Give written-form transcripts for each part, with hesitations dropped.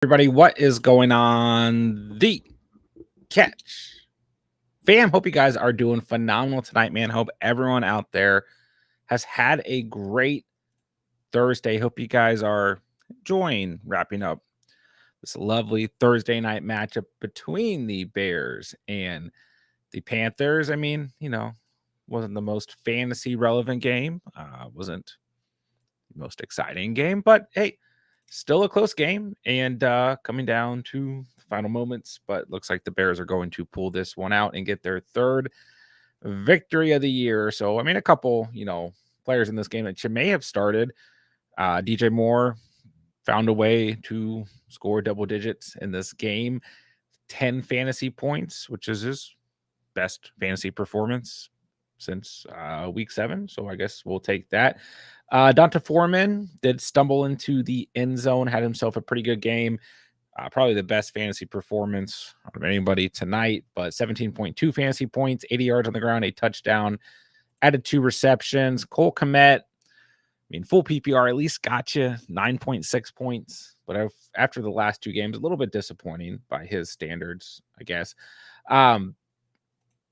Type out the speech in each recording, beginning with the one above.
Everybody, what is going on? The catch fam, hope you guys are doing phenomenal tonight, man. Hope everyone out there has had a great Thursday. Hope you guys are enjoying wrapping up this lovely Thursday night matchup between the Bears and the Panthers. Wasn't the most fantasy relevant game, wasn't the most exciting game, but hey, still a close game and coming down to the final moments. But looks like the Bears are going to pull this one out and get their third victory of the year. So, a couple, players in this game that you may have started. DJ Moore found a way to score double digits in this game, 10 fantasy points, which is his best fantasy performance since week 7. So I guess we'll take that. Donta Foreman did stumble into the end zone, had himself a pretty good game. Probably the best fantasy performance of anybody tonight, but 17.2 fantasy points, 80 yards on the ground, a touchdown, added 2 receptions. Cole Kmet, full PPR at least got you 9.6 points, but after the last 2 games, a little bit disappointing by his standards, I guess.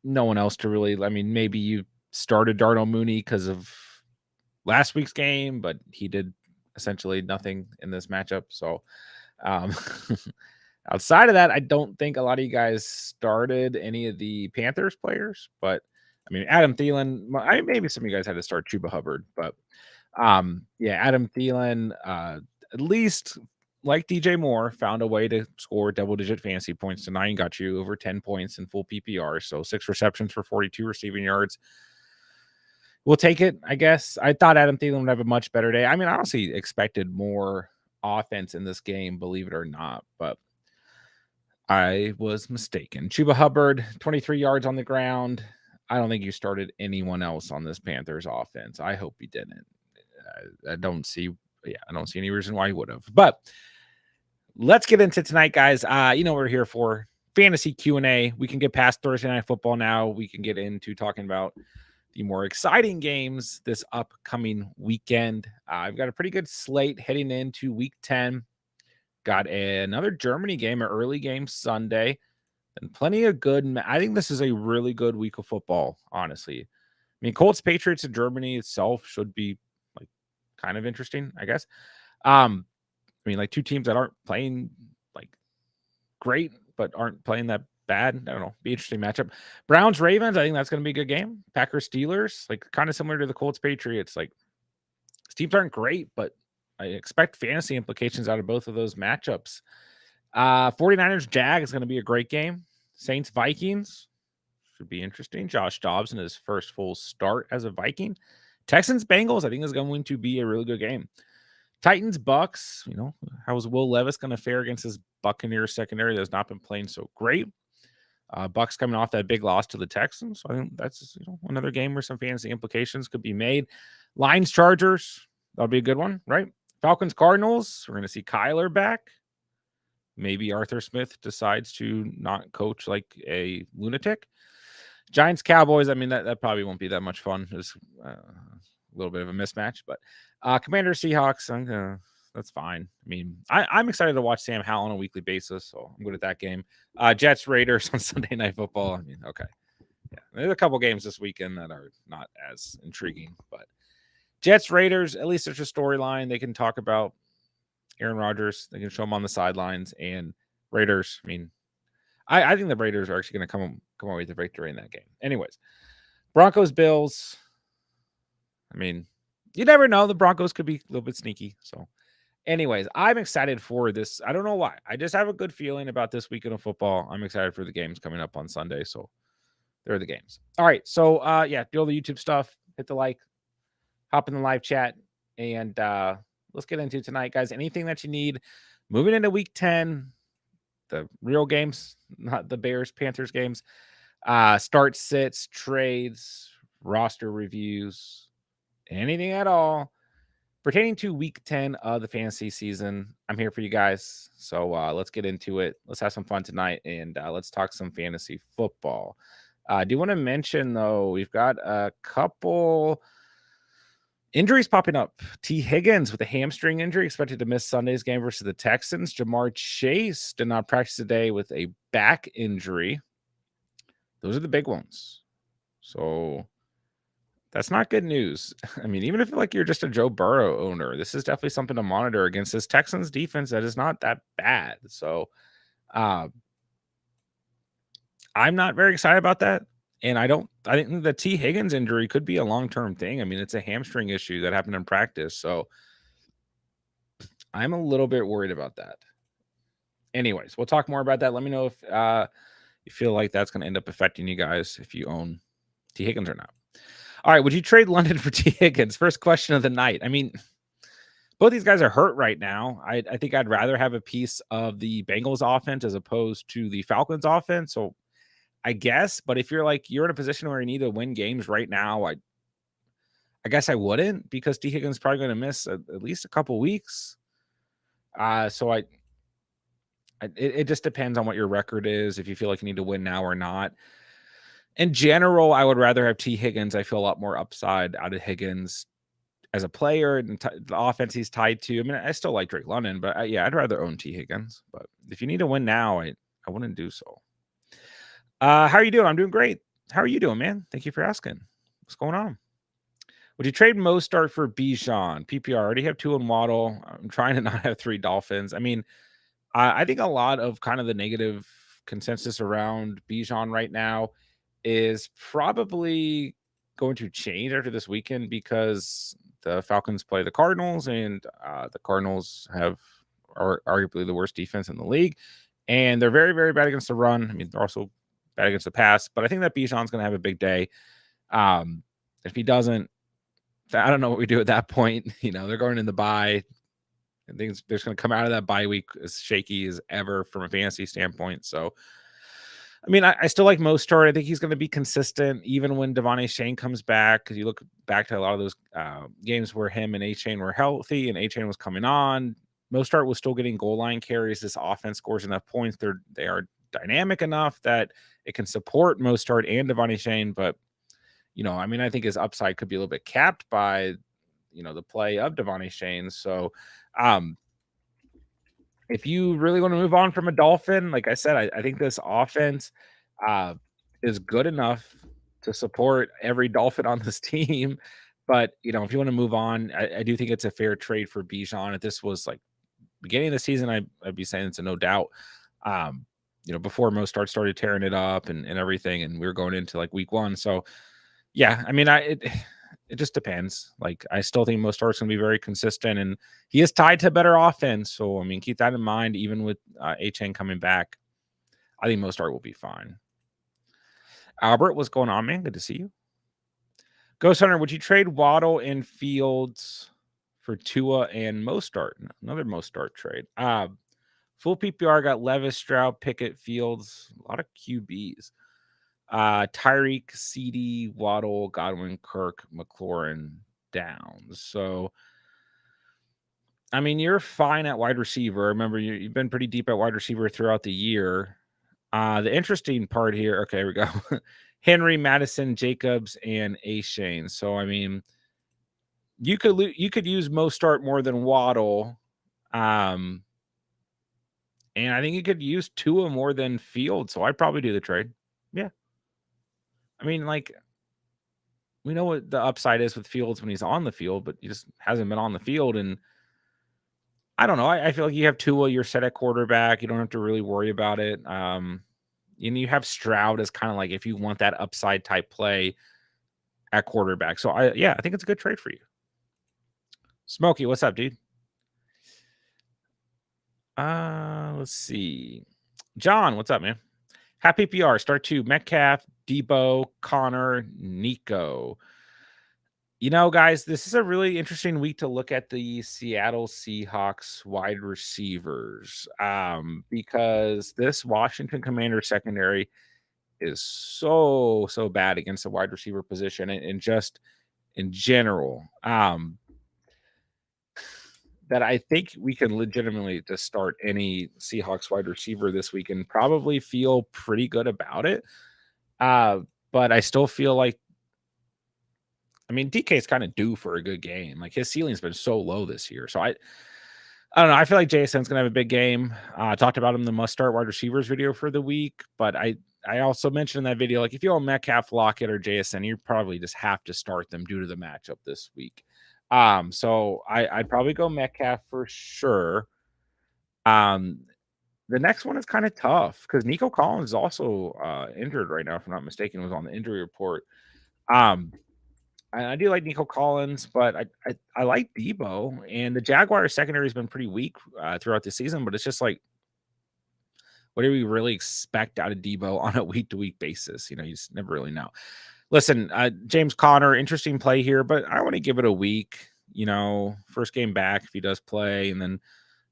No one else to really, maybe you started Darnell Mooney because of last week's game, but he did essentially nothing in this matchup. So outside of that, I don't think a lot of you guys started any of the Panthers players, but Adam Thielen, maybe some of you guys had to start Chuba Hubbard, but Adam Thielen, at least like DJ Moore, found a way to score double-digit fantasy points tonight and got you over 10 points in full PPR. So 6 receptions for 42 receiving yards. We'll take it, I guess. I thought Adam Thielen would have a much better day. I honestly expected more offense in this game, believe it or not, but I was mistaken. Chuba Hubbard, 23 yards on the ground. I don't think you started anyone else on this Panthers offense. I hope you didn't. I don't see any reason why you would have. But let's get into tonight, guys. What we're here for. Fantasy Q&A. We can get past Thursday Night Football now. We can get into talking about the more exciting games this upcoming weekend. I've got a pretty good slate heading into week 10. Got another Germany game, an early game Sunday, and plenty of good. I think this is a really good week of football, honestly. Colts, Patriots, and Germany itself should be kind of interesting, I guess. 2 teams that aren't playing great, but aren't playing that bad. I don't know. Be interesting matchup. Browns, Ravens. I think that's going to be a good game. Packers, Steelers, kind of similar to the Colts, Patriots. These teams aren't great, but I expect fantasy implications out of both of those matchups. 49ers, Jags is going to be a great game. Saints, Vikings should be interesting. Josh Dobbs in his first full start as a Viking. Texans, Bengals, I think is going to be a really good game. Titans, Bucks, how's Will Levis going to fare against his Buccaneers secondary that has not been playing so great? Bucks coming off that big loss to the Texans. So I think that's another game where some fantasy implications could be made. Lions, Chargers, that'll be a good one, right? Falcons, Cardinals, we're going to see Kyler back. Maybe Arthur Smith decides to not coach like a lunatic. Giants, Cowboys, that probably won't be that much fun. It's a little bit of a mismatch, but Commanders, Seahawks, that's fine. I'm excited to watch Sam Howell on a weekly basis, so I'm good at that game. Jets, Raiders on Sunday Night Football. Okay. Yeah, there's a couple games this weekend that are not as intriguing, but Jets, Raiders, at least there's a storyline. They can talk about Aaron Rodgers. They can show him on the sidelines, and Raiders, I think the Raiders are actually going to come away with a victory in that game. Anyways, Broncos, Bills. You never know. The Broncos could be a little bit sneaky. So, anyways, I'm excited for this. I don't know why. I just have a good feeling about this weekend of football. I'm excited for the games coming up on Sunday. So, there are the games. All right. So, do all the YouTube stuff. Hit the like. Hop in the live chat. And let's get into tonight, guys. Anything that you need. Moving into week 10. The real games, not the Bears, Panthers games. Start sits, trades, roster reviews, anything at all pertaining to week 10 of the fantasy season. I'm here for you guys. So let's get into it. Let's have some fun tonight and let's talk some fantasy football. I do want to mention, though, we've got a couple Injuries popping up. T. Higgins with a hamstring injury expected to miss Sunday's game versus the Texans. Jamar Chase did not practice today with a back injury. Those are the big ones. So that's not good news. I mean, even if like you're just a Joe Burrow owner, this is definitely something to monitor against this Texans defense that is not that bad. So I'm not very excited about that. And I think the T. Higgins injury could be a long-term thing. I mean, it's a hamstring issue that happened in practice. So I'm a little bit worried about that. Anyways, we'll talk more about that. Let me know if you feel like that's going to end up affecting you guys if you own T. Higgins or not. All right, would you trade London for T. Higgins? First question of the night. I mean, both these guys are hurt right now. I think I'd rather have a piece of the Bengals offense as opposed to the Falcons offense. So I guess, but if you're in a position where you need to win games right now, I guess I wouldn't, because T. Higgins is probably going to miss at least a couple weeks. So it just depends on what your record is, if you feel like you need to win now or not. In general, I would rather have T. Higgins. I feel a lot more upside out of Higgins as a player and the offense he's tied to. I mean, I still like Drake London, but I'd rather own T. Higgins. But if you need to win now, I wouldn't do so. How are you doing? I'm doing great. How are you doing, man? Thank you for asking. What's going on? Would you trade Mostert for Bijan? PPR. I already have 2 in Waddle. I'm trying to not have 3 Dolphins. I mean, I think a lot of kind of the negative consensus around Bijan right now is probably going to change after this weekend, because the Falcons play the Cardinals, and the Cardinals are arguably the worst defense in the league, and they're very, very bad against the run. I mean, they're also bad against the pass, but I think that Bijan's going to have a big day. If he doesn't, I don't know what we do at that point. They're going in the bye. I think they're just going to come out of that bye week as shaky as ever from a fantasy standpoint. So, I mean, I still like Mostert. I think he's going to be consistent even when Devon Achane comes back, because you look back to a lot of those games where him and Achane were healthy and Achane was coming on. Mostert was still getting goal line carries. This offense scores enough points. They are dynamic enough that it can support Mostert and Devon Achane. But, I mean, I think his upside could be a little bit capped by, the play of Devon Achane. So, if you really want to move on from a Dolphin, like I said, I think this offense is good enough to support every Dolphin on this team. But, if you want to move on, I do think it's a fair trade for Bijan. If this was like beginning of the season, I'd be saying it's a no doubt. Before Mostert started tearing it up and everything, and we were going into like week 1. So, yeah, I mean, it just depends. Like, I still think Mostert's going to be very consistent, and he is tied to better offense. So, I mean, keep that in mind. Even with Achane coming back, I think Mostert will be fine. Albert, what's going on, man? Good to see you. Ghost Hunter, would you trade Waddle and Fields for Tua and Mostert? Another Mostert trade. Full PPR got Levis, Stroud, Pickett, Fields, a lot of QBs. Tyreek, CD, Waddle, Godwin, Kirk, McLaurin, Downs. So, I mean, you're fine at wide receiver. Remember, you've been pretty deep at wide receiver throughout the year. The interesting part here, okay, here we go. Henry, Madison, Jacobs, and Achane. So, I mean, you could use Mostert more than Waddle. And I think you could use Tua more than Field. So I'd probably do the trade. Yeah. I mean, like, we know what the upside is with Fields when he's on the field, but he just hasn't been on the field. And I don't know. I feel like you have Tua, you're set at quarterback. You don't have to really worry about it. And you have Stroud as kind of like if you want that upside type play at quarterback. So I think it's a good trade for you. Smokey, what's up, dude? Let's see. John, what's up, man? Happy PR. Start 2. Metcalf, Debo, Connor, Nico. Guys, this is a really interesting week to look at the Seattle Seahawks wide receivers, because this Washington Commanders secondary is so bad against the wide receiver position and just in general, that I think we can legitimately just start any Seahawks wide receiver this week and probably feel pretty good about it. But I still feel like I mean, DK is kind of due for a good game. Like his ceiling's been so low this year. So I don't know. I feel like JSN's gonna have a big game. I talked about him in the must start wide receivers video for the week, but I also mentioned in that video, like if you own Metcalf, Lockett, or JSN, you probably just have to start them due to the matchup this week. So I'd probably go Metcalf for sure. Um, the next one is kind of tough because Nico Collins is also injured right now, if I'm not mistaken, was on the injury report. Um, and I do like Nico Collins, but I like Debo, and the Jaguars secondary has been pretty weak throughout the season. But it's just like, what do we really expect out of Debo on a week to week basis? You just never really know. Listen, James Conner, interesting play here, but I want to give it a week. First game back if he does play, and then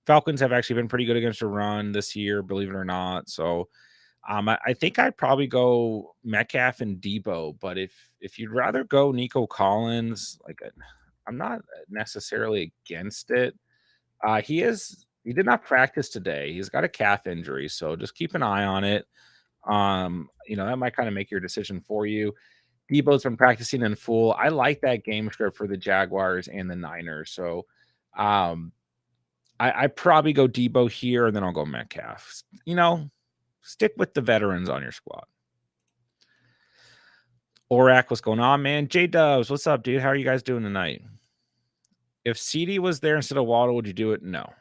Falcons have actually been pretty good against the run this year, believe it or not. So I think I'd probably go Metcalf and Debo, but if you'd rather go Nico Collins, I'm not necessarily against it. He did not practice today. He's got a calf injury, so just keep an eye on it. That might kind of make your decision for you. Debo's been practicing in full. I like that game script for the Jaguars and the Niners. So I probably go Debo here, and then I'll go Metcalf. Stick with the veterans on your squad. Orac, what's going on, man? J Dubs, what's up, dude? How are you guys doing tonight? If CD was there instead of Waddle, would you do it? No,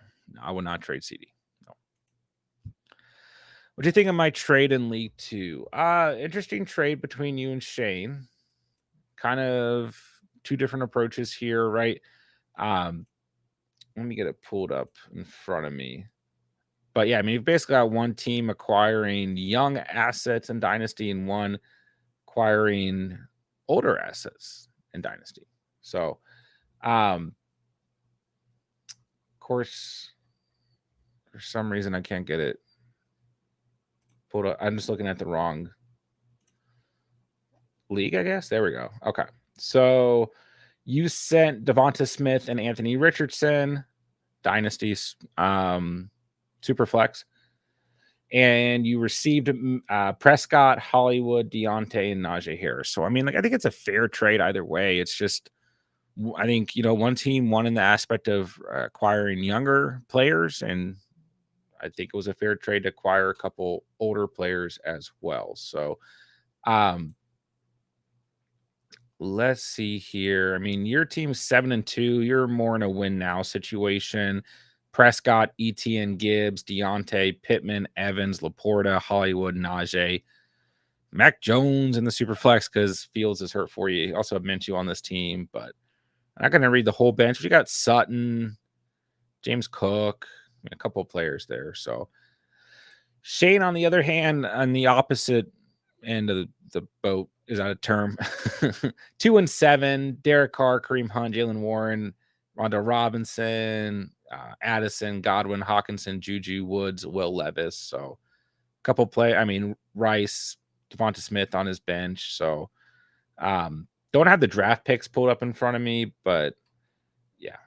I would not trade CD. No. What do you think of my trade in League 2? Interesting trade between you and Shane. Kind of two different approaches here, right? Let me get it pulled up in front of me. But yeah, I mean, you've basically got one team acquiring young assets in Dynasty and one acquiring older assets in Dynasty. So, of course, for some reason, I can't get it pulled up. I'm just looking at the wrong league, I guess. There we go. Okay. So you sent Devonta Smith and Anthony Richardson, Dynasties, Superflex, and you received Prescott, Hollywood, Deontay, and Najee Harris. So, I mean, I think it's a fair trade either way. It's just, I think, one team won in the aspect of acquiring younger players, and I think it was a fair trade to acquire a couple older players as well. So, let's see here. I mean, your team's 7-2. You're more in a win now situation. Prescott, Etienne, Gibbs, Deontay, Pittman, Evans, Laporta, Hollywood, Najee, Mac Jones in the super flex because Fields is hurt for you. He also have Minshew on this team, but I'm not going to read the whole bench. You got Sutton, James Cook, a couple of players there. So Shane, on the other hand, on the opposite end of the boat, is out of term. 2-7. Derek Carr, Kareem Hunt, Jalen Warren, Rondo Robinson, Addison, Godwin, Hawkinson, Juju, Woods, Will Levis. So a couple Rice, Devonta Smith on his bench. So don't have the draft picks pulled up in front of me, but yeah.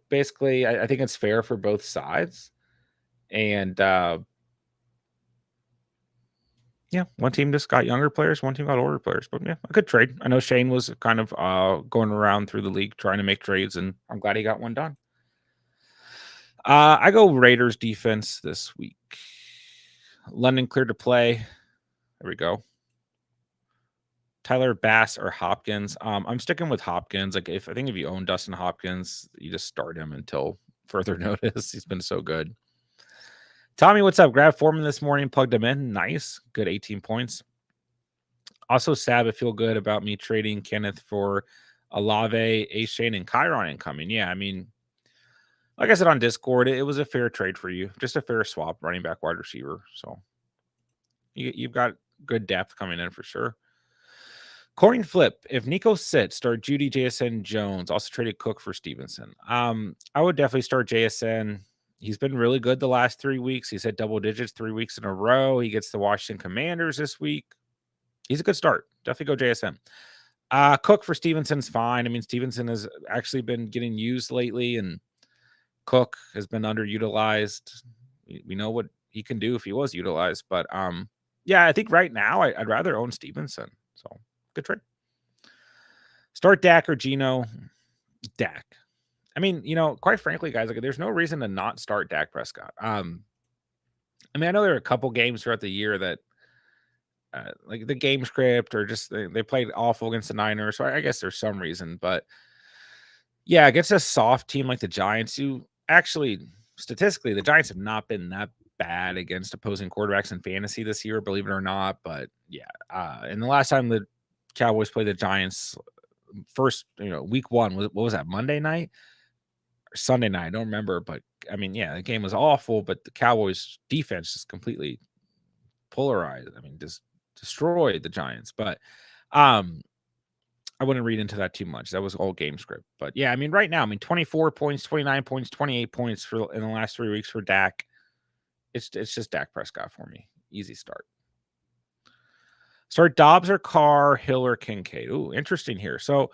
Basically, I think it's fair for both sides. And yeah, one team just got younger players, one team got older players. But yeah, a good trade. I know Shane was kind of going around through the league trying to make trades, and I'm glad he got one done. I go Raiders defense this week. London cleared to play. There we go. Tyler Bass or Hopkins. I'm sticking with Hopkins. If you own Dustin Hopkins, you just start him until further notice. He's been so good. Tommy, what's up? Grab Foreman this morning, plugged him in. Nice. Good 18 points. Also, Sab, I feel good about me trading Kenneth for Olave, A-Shane, and Chiron incoming. Yeah, I mean, like I said on Discord, it was a fair trade for you. Just a fair swap, running back, wide receiver. So you've got good depth coming in for sure. Coin flip. If Nico sits, start Judy, JSN, Jones. Also traded Cook for Stevenson. I would definitely start JSN. He's been really good the last 3 weeks. He's hit double digits 3 weeks in a row. He gets the Washington Commanders this week. He's a good start. Definitely go JSN. Cook for Stevenson's fine. I mean, Stevenson has actually been getting used lately, and Cook has been underutilized. We know what he can do if he was utilized. But yeah, I think right now I'd rather own Stevenson. So good trade. Start Dak or Geno? Dak. I mean, quite frankly, guys, like there's no reason to not start Dak Prescott. I mean, I know there are a couple games throughout the year that like the game script or just they played awful against the Niners. So I guess there's some reason, but yeah, against a soft team like the Giants, who actually statistically the Giants have not been that bad against opposing quarterbacks in fantasy this year, believe it or not. But yeah, and the last time the Cowboys played the Giants, first, week one, what was that, Monday night or Sunday night? I don't remember, but I mean, yeah, the game was awful, but the Cowboys defense just completely polarized. I mean, just destroyed the Giants. But um I wouldn't read into that too much. That was all game script. But yeah, I mean, right now, I mean, 24 points, 29 points, 28 points for in the last 3 weeks for Dak. It's just Dak Prescott for me. Easy start. Start Dobbs or Carr, Hill or Kincaid. Ooh, interesting here. So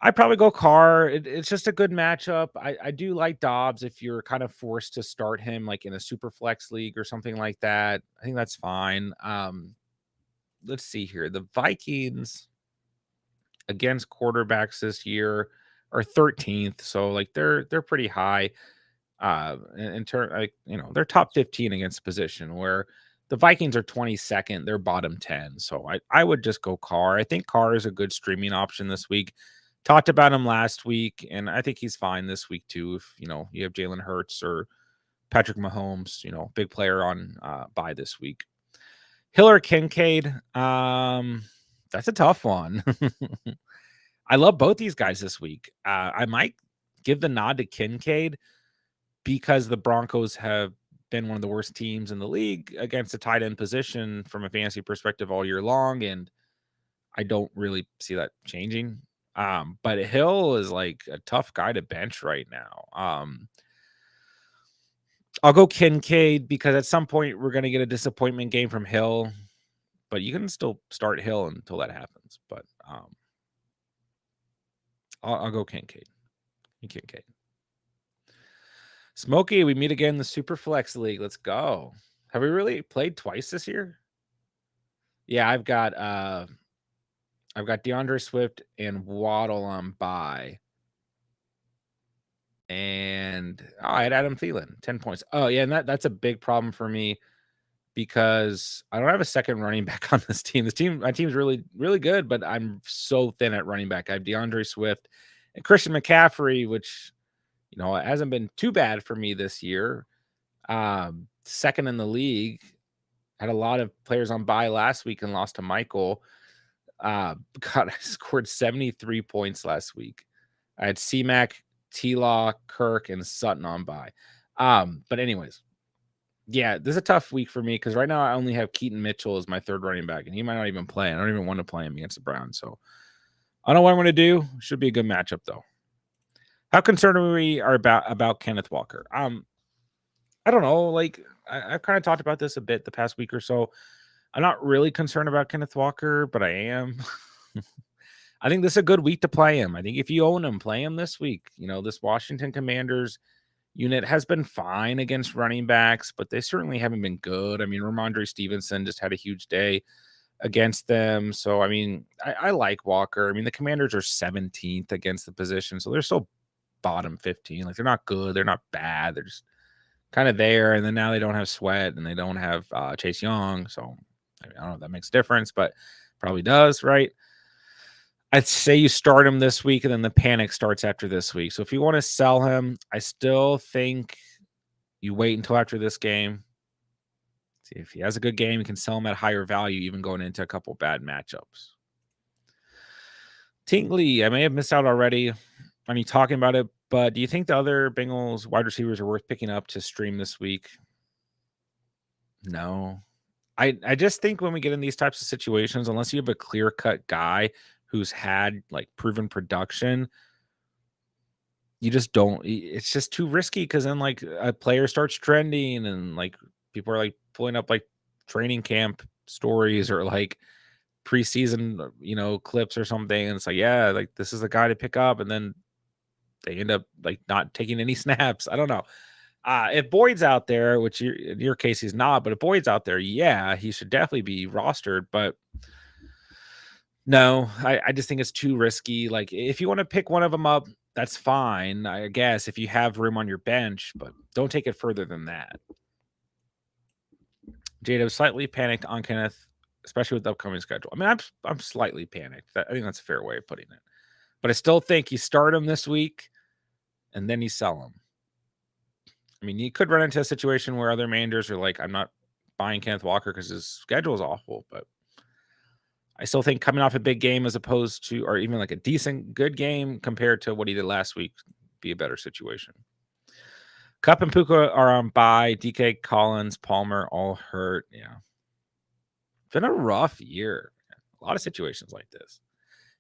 I probably go Carr. It's just a good matchup. I do like Dobbs if you're kind of forced to start him like in a super flex league or something like that. I think that's fine. Let's see here. The Vikings against quarterbacks this year are 13th, so like they're pretty high in turn, like, they're top 15 against position, where the Vikings are 22nd, they're bottom 10. So I would just go Carr. I think Carr is a good streaming option this week. Talked about him last week, and I think he's fine this week too. If you have Jalen Hurts or Patrick Mahomes, big player on bye this week. Hill or Kincaid, that's a tough one. I love both these guys this week. I might give the nod to Kincaid because the Broncos have been one of the worst teams in the league against the tight end position from a fantasy perspective all year long, and I don't really see that changing. But Hill is like a tough guy to bench right now. I'll go Kincaid because at some point we're going to get a disappointment game from Hill, but you can still start Hill until that happens. But I'll go Kincaid. Kincaid. Smokey, we meet again in the Super Flex League. Let's go. Have we really played twice this year? Yeah, I've got DeAndre Swift and Waddle on bye. And I had Adam Thielen, 10 points. Oh, yeah, and that's a big problem for me because I don't have a second running back on this team. My team's really, really good, but I'm so thin at running back. I have DeAndre Swift and Christian McCaffrey, which it hasn't been too bad for me this year. Second in the league. Had a lot of players on bye last week and lost to Michael. God, I scored 73 points last week. I had C-Mac, T-Law, Kirk, and Sutton on bye. But anyways, yeah, this is a tough week for me because right now I only have Keaton Mitchell as my third running back, and he might not even play. I don't even want to play him against the Browns. So I don't know what I'm going to do. Should be a good matchup, though. How concerned are we about Kenneth Walker? I don't know. Like I've kind of talked about this a bit the past week or so. I'm not really concerned about Kenneth Walker, but I am. I think this is a good week to play him. I think if you own him, play him this week. This Washington Commanders unit has been fine against running backs, but they certainly haven't been good. I mean, Ramondre Stevenson just had a huge day against them. So, I mean, I like Walker. I mean, the Commanders are 17th against the position, so they're still bottom 15. Like, they're not good. They're not bad. They're just kind of there. And then now they don't have Sweat and they don't have Chase Young. So, I don't know if that makes a difference, but probably does, right? I'd say you start him this week and then the panic starts after this week. So if you want to sell him, I still think you wait until after this game. See if he has a good game, you can sell him at higher value, even going into a couple bad matchups. Tingley, I may have missed out already on you talking about it, but do you think the other Bengals wide receivers are worth picking up to stream this week? No. I just think when we get in these types of situations, unless you have a clear-cut guy who's had like proven production, you just don't. It's just too risky because then like a player starts trending and like people are like pulling up like training camp stories or like preseason, clips or something. And it's like, yeah, like this is the guy to pick up. And then they end up like not taking any snaps. I don't know. If Boyd's out there, which in your case he's not, but if Boyd's out there, yeah, he should definitely be rostered. But No, I just think it's too risky. Like, if you wanna pick one of them up, that's fine, I guess, if you have room on your bench, but don't take it further than that. Jada was slightly panicked on Kenneth, especially with the upcoming schedule. I mean, I'm slightly panicked. I think that's a fair way of putting it. But I still think you start him this week and then you sell him. I mean, you could run into a situation where other managers are like, I'm not buying Kenneth Walker because his schedule is awful, but I still think coming off a big game as opposed to, or even like a decent, good game compared to what he did last week, be a better situation. Cup and Puka are on bye. DK, Collins, Palmer all hurt. Yeah. It's been a rough year. A lot of situations like this.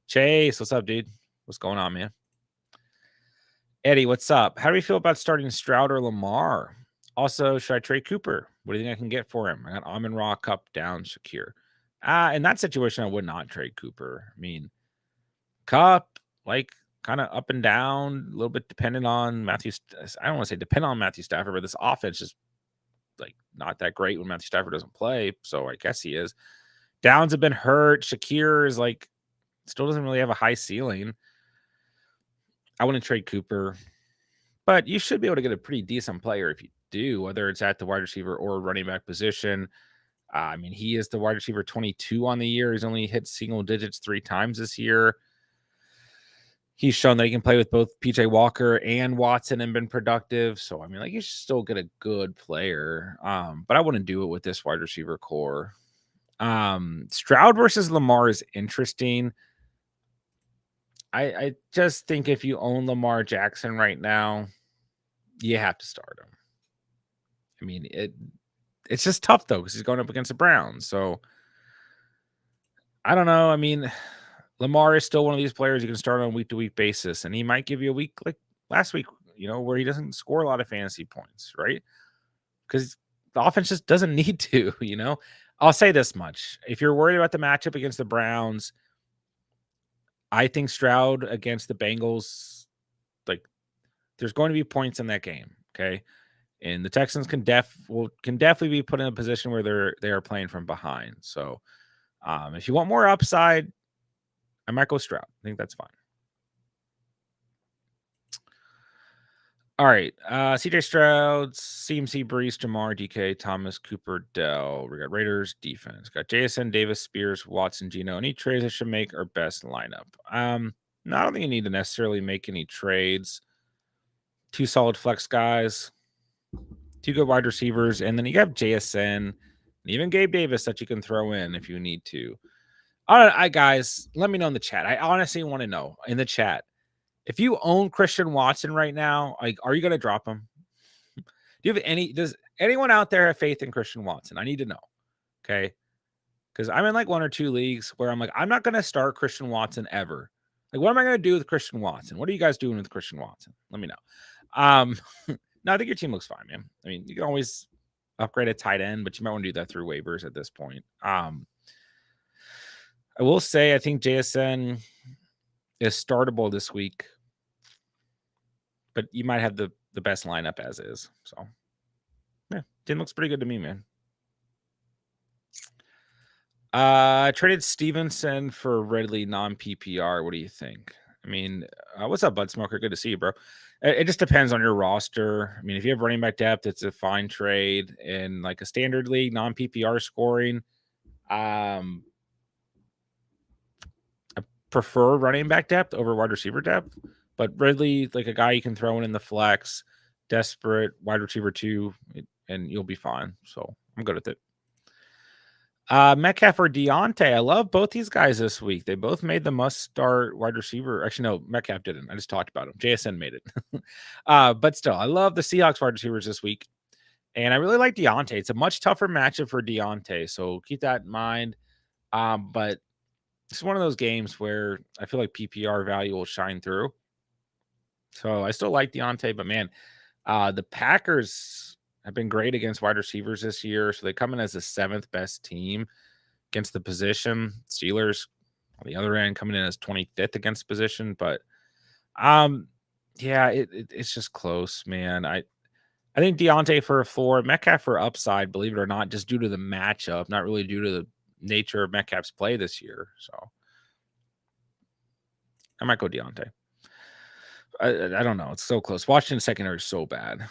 Chase, what's up, dude? What's going on, man? Eddie, what's up? How do you feel about starting Stroud or Lamar? Also, should I trade Cooper? What do you think I can get for him? I got Amon Ra, Cup down, Shakir. In that situation, I would not trade Cooper. I mean, Cup, like kind of up and down, a little bit dependent on Matthew. I don't want to say depend on Matthew Stafford, but this offense is like not that great when Matthew Stafford doesn't play. So I guess he is. Downs have been hurt. Shakir is like still doesn't really have a high ceiling. I wouldn't trade Cooper, but you should be able to get a pretty decent player if you do, whether it's at the wide receiver or running back position. I mean, he is the wide receiver 22 on the year. He's only hit single digits 3 times this year. He's shown that he can play with both PJ Walker and Watson and been productive. So, I mean, like, you should still get a good player. But I wouldn't do it with this wide receiver core. Stroud versus Lamar is interesting. I just think if you own Lamar Jackson right now, you have to start him. I mean, it's just tough though because he's going up against the Browns. So I don't know. I mean, Lamar is still one of these players you can start on a week to week basis, and he might give you a week like last week, where he doesn't score a lot of fantasy points, right? Because the offense just doesn't need to. I'll say this much: if you're worried about the matchup against the Browns, I think Stroud against the Bengals, like, there's going to be points in that game. Okay. And the Texans can definitely be put in a position where they are playing from behind. So if you want more upside, I might go Stroud. I think that's fine. All right. CJ Stroud, CMC, Brees, Jamar, DK, Thomas, Cooper, Dell. We got Raiders defense. Got JSN, Davis, Spears, Watson, Gino. Any trades I should make our best lineup? No, I don't think you need to necessarily make any trades. 2 solid flex guys, 2 good wide receivers, and then you have JSN and even Gabe Davis that you can throw in if you need to. All right, guys, let me know in the chat. I honestly want to know in the chat. If you own Christian Watson right now, like, are you going to drop him? Does anyone out there have faith in Christian Watson? I need to know. Okay. Because I'm in like 1 or 2 leagues where I'm like, I'm not going to start Christian Watson ever. Like, what am I going to do with Christian Watson? What are you guys doing with Christian Watson? Let me know. No, I think your team looks fine, man. I mean, you can always upgrade a tight end, but you might want to do that through waivers at this point. I will say I think JSN is startable this week, but you might have the best lineup as is. So, yeah, team looks pretty good to me, man. I traded Stevenson for Ridley non-PPR. What do you think? I mean, what's up, Bud Smoker? Good to see you, bro. It just depends on your roster. I mean, if you have running back depth, it's a fine trade. In like a standard league, non-PPR scoring, I prefer running back depth over wide receiver depth. But Ridley, like a guy you can throw in the flex, desperate wide receiver 2, and you'll be fine. So I'm good with it. Metcalf or Deontay. I love both these guys this week. They both made the must-start wide receiver. Actually, no, Metcalf didn't. I just talked about him. JSN made it. But still, I love the Seahawks wide receivers this week. And I really like Deontay. It's a much tougher matchup for Deontay, so keep that in mind. But it's one of those games where I feel like PPR value will shine through. So I still like Deontay, but man, the Packers have been great against wide receivers this year. So they come in as the 7th best team against the position. Steelers on the other end coming in as 25th against position. But yeah, it's just close, man. I think Deontay for a floor, Metcalf for upside, believe it or not, just due to the matchup, not really due to the nature of Metcalf's play this year. So I might go Deontay. I don't know. It's so close. Washington secondary is so bad.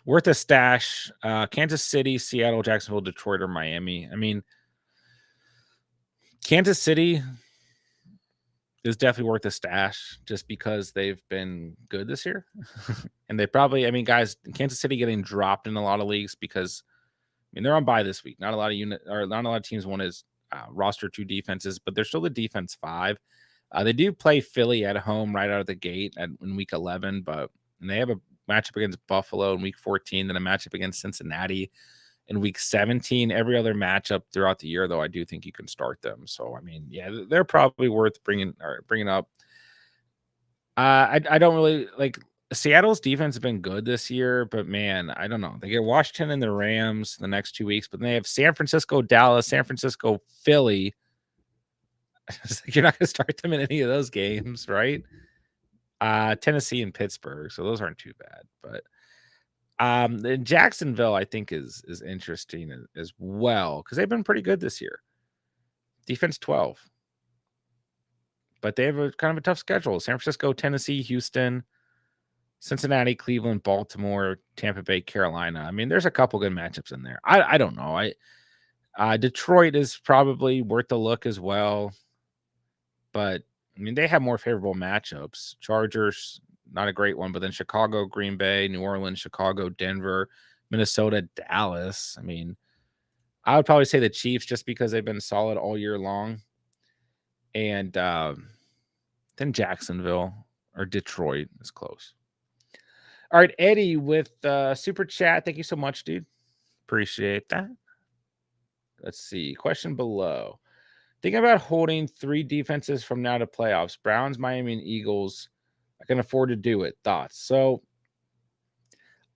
Worth a stash. Kansas City, Seattle, Jacksonville, Detroit, or Miami. I mean, Kansas City is definitely worth a stash just because they've been good this year. And they probably, I mean, guys, Kansas City getting dropped in a lot of leagues because I mean they're on bye this week. Not a lot of teams want his roster 2 defenses, but they're still the defense 5. They do play Philly at home right out of the gate in week 11, but and they have a matchup against Buffalo in week 14, then a matchup against Cincinnati in week 17. Every other matchup throughout the year, though, I do think you can start them. So, I mean, yeah, they're probably worth bringing up. I don't really like Seattle's defense has been good this year, but man, I don't know. They get Washington and the Rams the next 2 weeks, but then they have San Francisco, Dallas, San Francisco, Philly. It's like you're not going to start them in any of those games, right? Tennessee and Pittsburgh, so those aren't too bad. But in Jacksonville, I think is interesting as well because they've been pretty good this year. Defense 12, but they have a kind of a tough schedule: San Francisco, Tennessee, Houston, Cincinnati, Cleveland, Baltimore, Tampa Bay, Carolina. I mean, there's a couple good matchups in there. I don't know. Detroit is probably worth a look as well, but I mean, they have more favorable matchups. Chargers, not a great one, but then Chicago, Green Bay, New Orleans, Chicago, Denver, Minnesota, Dallas. I mean, I would probably say the Chiefs just because they've been solid all year long. And then Jacksonville or Detroit is close. All right, Eddie with Super Chat. Thank you so much, dude. Appreciate that. Let's see. Question below. Thinking about holding 3 defenses from now to playoffs. Browns, Miami, and Eagles. I can afford to do it. Thoughts? So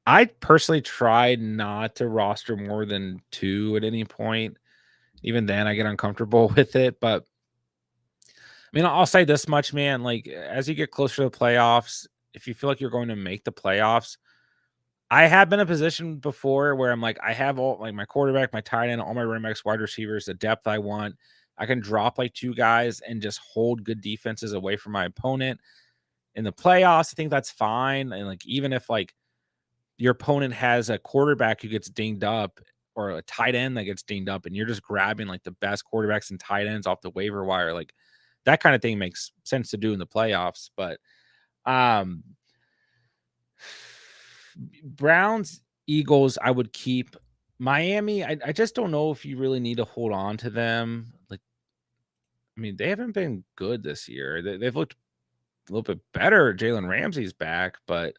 I personally tried not to roster more than 2 at any point. Even then, I get uncomfortable with it. But I mean, I'll say this much, man. Like, as you get closer to the playoffs, if you feel like you're going to make the playoffs, I have been in a position before where I'm like, I have all like my quarterback, my tight end, all my running backs, wide receivers, the depth I want. I can drop like 2 guys and just hold good defenses away from my opponent in the playoffs. I think that's fine. And like, even if like your opponent has a quarterback who gets dinged up or a tight end that gets dinged up and you're just grabbing like the best quarterbacks and tight ends off the waiver wire, like that kind of thing makes sense to do in the playoffs. But Browns, Eagles, I would keep. Miami, I just don't know if you really need to hold on to them. Like, I mean, they haven't been good this year. They've looked a little bit better. Jalen Ramsey's back, but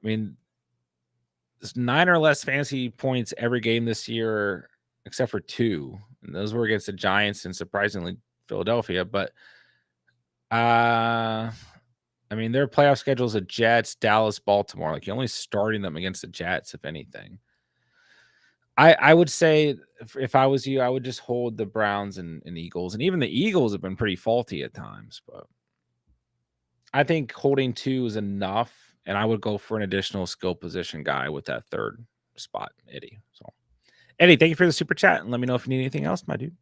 I mean, it's 9 or less fantasy points every game this year, except for 2. And those were against the Giants and surprisingly Philadelphia. But I mean, their playoff schedule is the Jets, Dallas, Baltimore. Like, you're only starting them against the Jets, if anything. I would say if I was you, I would just hold the Browns and Eagles. And even the Eagles have been pretty faulty at times. But I think holding 2 is enough. And I would go for an additional skill position guy with that 3rd spot, Eddie. So, Eddie, thank you for the super chat. And let me know if you need anything else, my dude.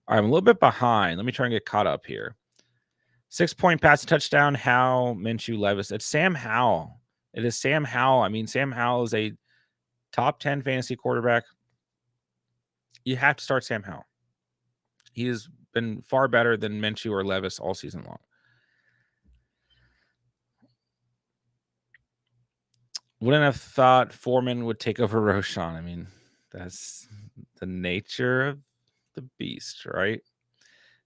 All right, I'm a little bit behind. Let me try and get caught up here. 6-point pass touchdown, Howell, Minshew, Levis. It's Sam Howell. It is Sam Howell. I mean, Sam Howell is a top 10 fantasy quarterback. You have to start Sam Howell. He has been far better than Minshew or Levis all season long. Wouldn't have thought Foreman would take over Roshan. I mean, that's the nature of the beast, right?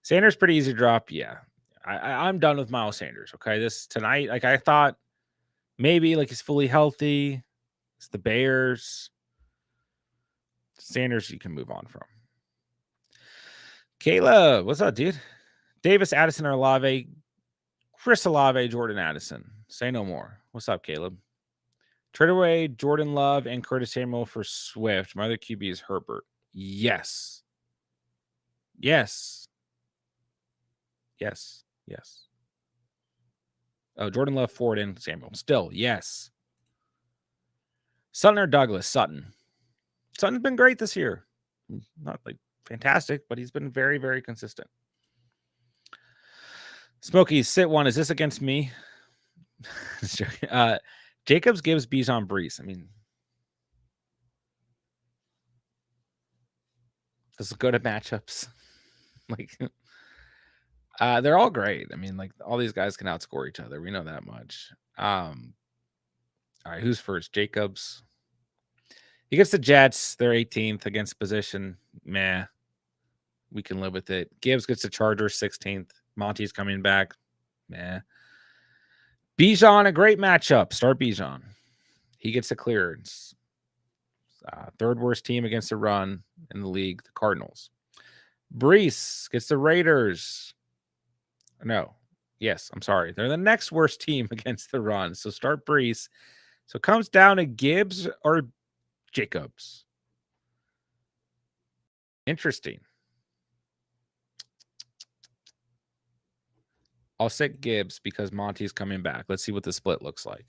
Sanders pretty easy to drop. Yeah. I'm done with Miles Sanders. Okay. This tonight, like I thought maybe like he's fully healthy. It's the Bears. Sanders you can move on from. Caleb, what's up, dude? Davis, Addison, or Olave, Chris Olave, Jordan Addison. Say no more. What's up, Caleb? Trade away Jordan Love and Curtis Samuel for Swift. My other QB is Herbert. Yes. Yes. Yes. Yes. Oh, Jordan Love, Ford, and Samuel. Still, yes. Sutton or Douglas? Sutton. Sutton's been great this year. Not like fantastic, but he's been very, very consistent. Smokey, sit one. Is this against me? Jacobs, Gibbs, Bijan, Brees. I mean, this is good at matchups. Like, they're all great. I mean, like all these guys can outscore each other. We know that much. All right, who's first? Jacobs. He gets the Jets. They're 18th against position. Meh. We can live with it. Gibbs gets the Chargers 16th. Monty's coming back. Meh. Bijan, a great matchup. Start Bijan. He gets a clearance. Third worst team against the run in the league, the Cardinals. Brees gets the Raiders. No. Yes, I'm sorry. They're the next worst team against the run. So start Brees. So it comes down to Gibbs or Jacobs. Interesting. I'll sit Gibbs because Monty's coming back. Let's see what the split looks like.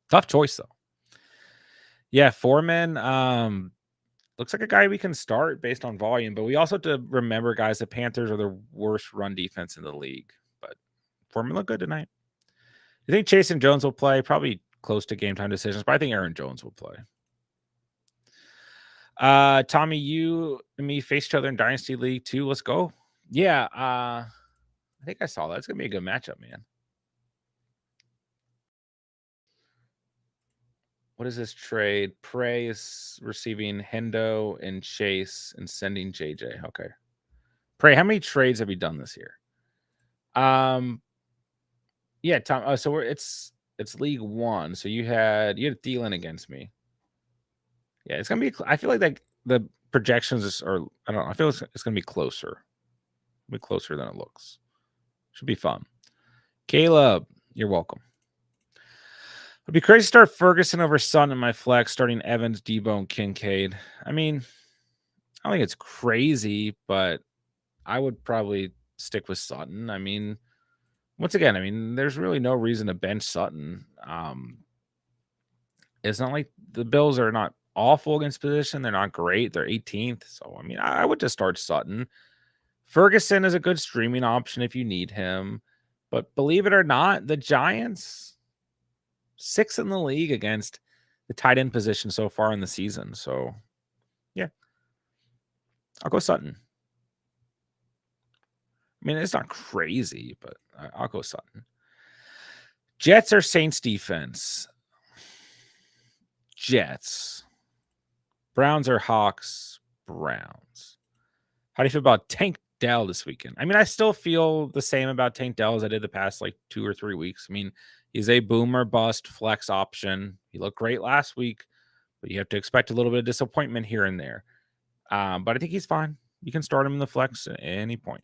Tough choice, though. Yeah, Foreman looks like a guy we can start based on volume, but we also have to remember, guys, the Panthers are the worst run defense in the league. But Foreman looked good tonight. You think Chase and Jones will play? Probably close to game time decisions, but I think Aaron Jones will play. Tommy, you and me face each other in Dynasty League 2. Let's go. Yeah, I think I saw that. It's gonna be a good matchup, man. What is this trade? Prey is receiving Hendo and Chase and sending JJ. Okay. Prey, how many trades have you done this year? Yeah, Tom. So it's League 1. So you had Thielen against me. Yeah, it's gonna be. I feel like the projections are. I don't know. I feel it's gonna be closer. Be closer than it looks. Should be fun. Caleb, you're welcome. It'd be crazy to start Ferguson over Sutton in my flex, starting Evans, Debo, and Kincaid. I mean, I don't think it's crazy, but I would probably stick with Sutton. I mean, once again, I mean, there's really no reason to bench Sutton. It's not like the Bills are not awful against position. They're not great. They're 18th. So, I mean, I would just start Sutton. Ferguson is a good streaming option if you need him. But believe it or not, the Giants, 6th in the league against the tight end position so far in the season. So, yeah, I'll go Sutton. I mean, it's not crazy, but I'll go Sutton. Jets or Saints defense? Jets. Browns or Hawks? Browns. How do you feel about Tank Dell this weekend? I mean, I still feel the same about Tank Dell as I did the past like 2 or 3 weeks. I mean, he's a boomer bust flex option. He looked great last week, but you have to expect a little bit of disappointment here and there. But I think he's fine. You can start him in the flex at any point.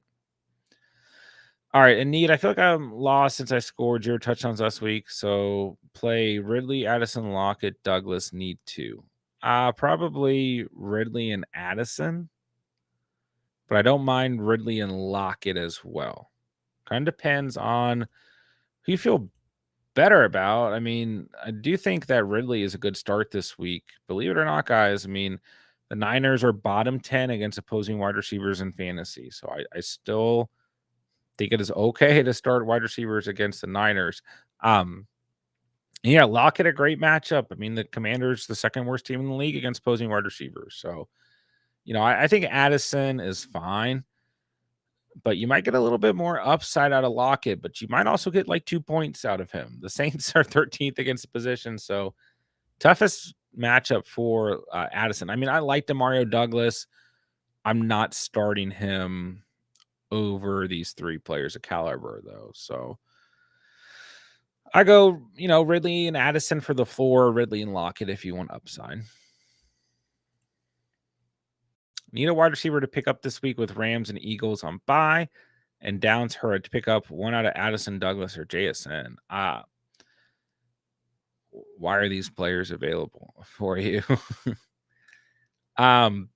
All right, and Need, I feel like I'm lost since I scored 0 touchdowns last week. So play Ridley, Addison, Lockett, Douglas, Need 2. Probably Ridley and Addison, but I don't mind Ridley and Lockett as well. Kind of depends on who you feel better about. I mean, I do think that Ridley is a good start this week. Believe it or not, guys. I mean, the Niners are bottom 10 against opposing wide receivers in fantasy. So I still think it is okay to start wide receivers against the Niners. Yeah, Lockett, a great matchup. I mean, the Commanders, the second worst team in the league against opposing wide receivers. So, I think Addison is fine, but you might get a little bit more upside out of Lockett, but you might also get like 2 points out of him. The Saints are 13th against the position. So, toughest matchup for Addison. I mean, I like Demario Douglas. I'm not starting him over these 3 players of caliber, though. So, I go, Ridley and Addison for the floor, Ridley and Lockett if you want upside. Need a wide receiver to pick up this week with Rams and Eagles on bye, and Downs Hurd to pick up one out of Addison, Douglas, or JSN. Why are these players available for you? Man,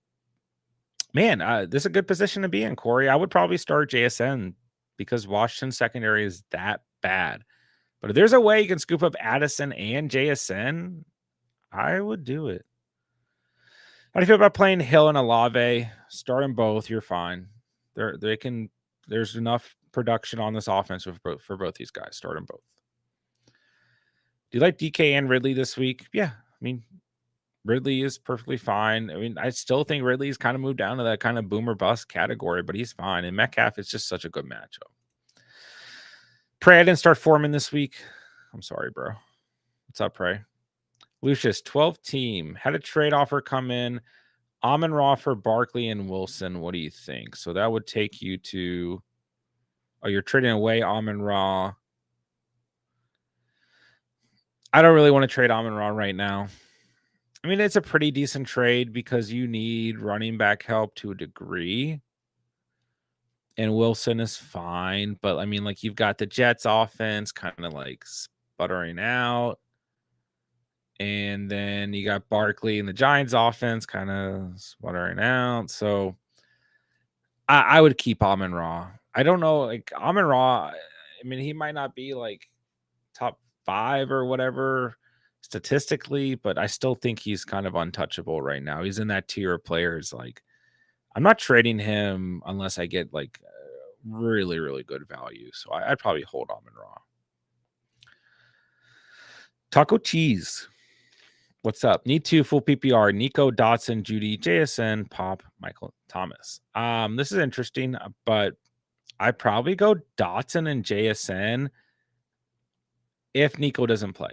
this is a good position to be in, Corey. I would probably start JSN because Washington's secondary is that bad. But if there's a way you can scoop up Addison and JSN, I would do it. How do you feel about playing Hill and Olave? Start them both. You're fine. There's enough production on this offense for both these guys. Start them both. Do you like DK and Ridley this week? Yeah. I mean, Ridley is perfectly fine. I mean, I still think Ridley's kind of moved down to that kind of boomer bust category, but he's fine. And Metcalf is just such a good matchup. Prey, I didn't start Foreman this week. I'm sorry, bro. What's up, Prey? Lucius, 12 team. Had a trade offer come in. Amon-Ra for Barkley and Wilson. What do you think? So that would take you to... Oh, you're trading away Amon-Ra. I don't really want to trade Amon-Ra right now. I mean, it's a pretty decent trade because you need running back help to a degree. And Wilson is fine. But, I mean, like, you've got the Jets offense kind of, like, sputtering out. And then you got Barkley and the Giants offense kind of sputtering out. So, I would keep Amon-Ra. I don't know. Like, Amon-Ra, I mean, he might not be, like, top 5 or whatever statistically, but I still think he's kind of untouchable right now. He's in that tier of players. Like, I'm not trading him unless I get like really, really good value. So I'd probably hold Amon-Ra. Taco Cheese. What's up? Need 2 full PPR. Nico, Dotson, Judy, JSN, Pop, Michael Thomas. This is interesting, but I probably go Dotson and JSN if Nico doesn't play.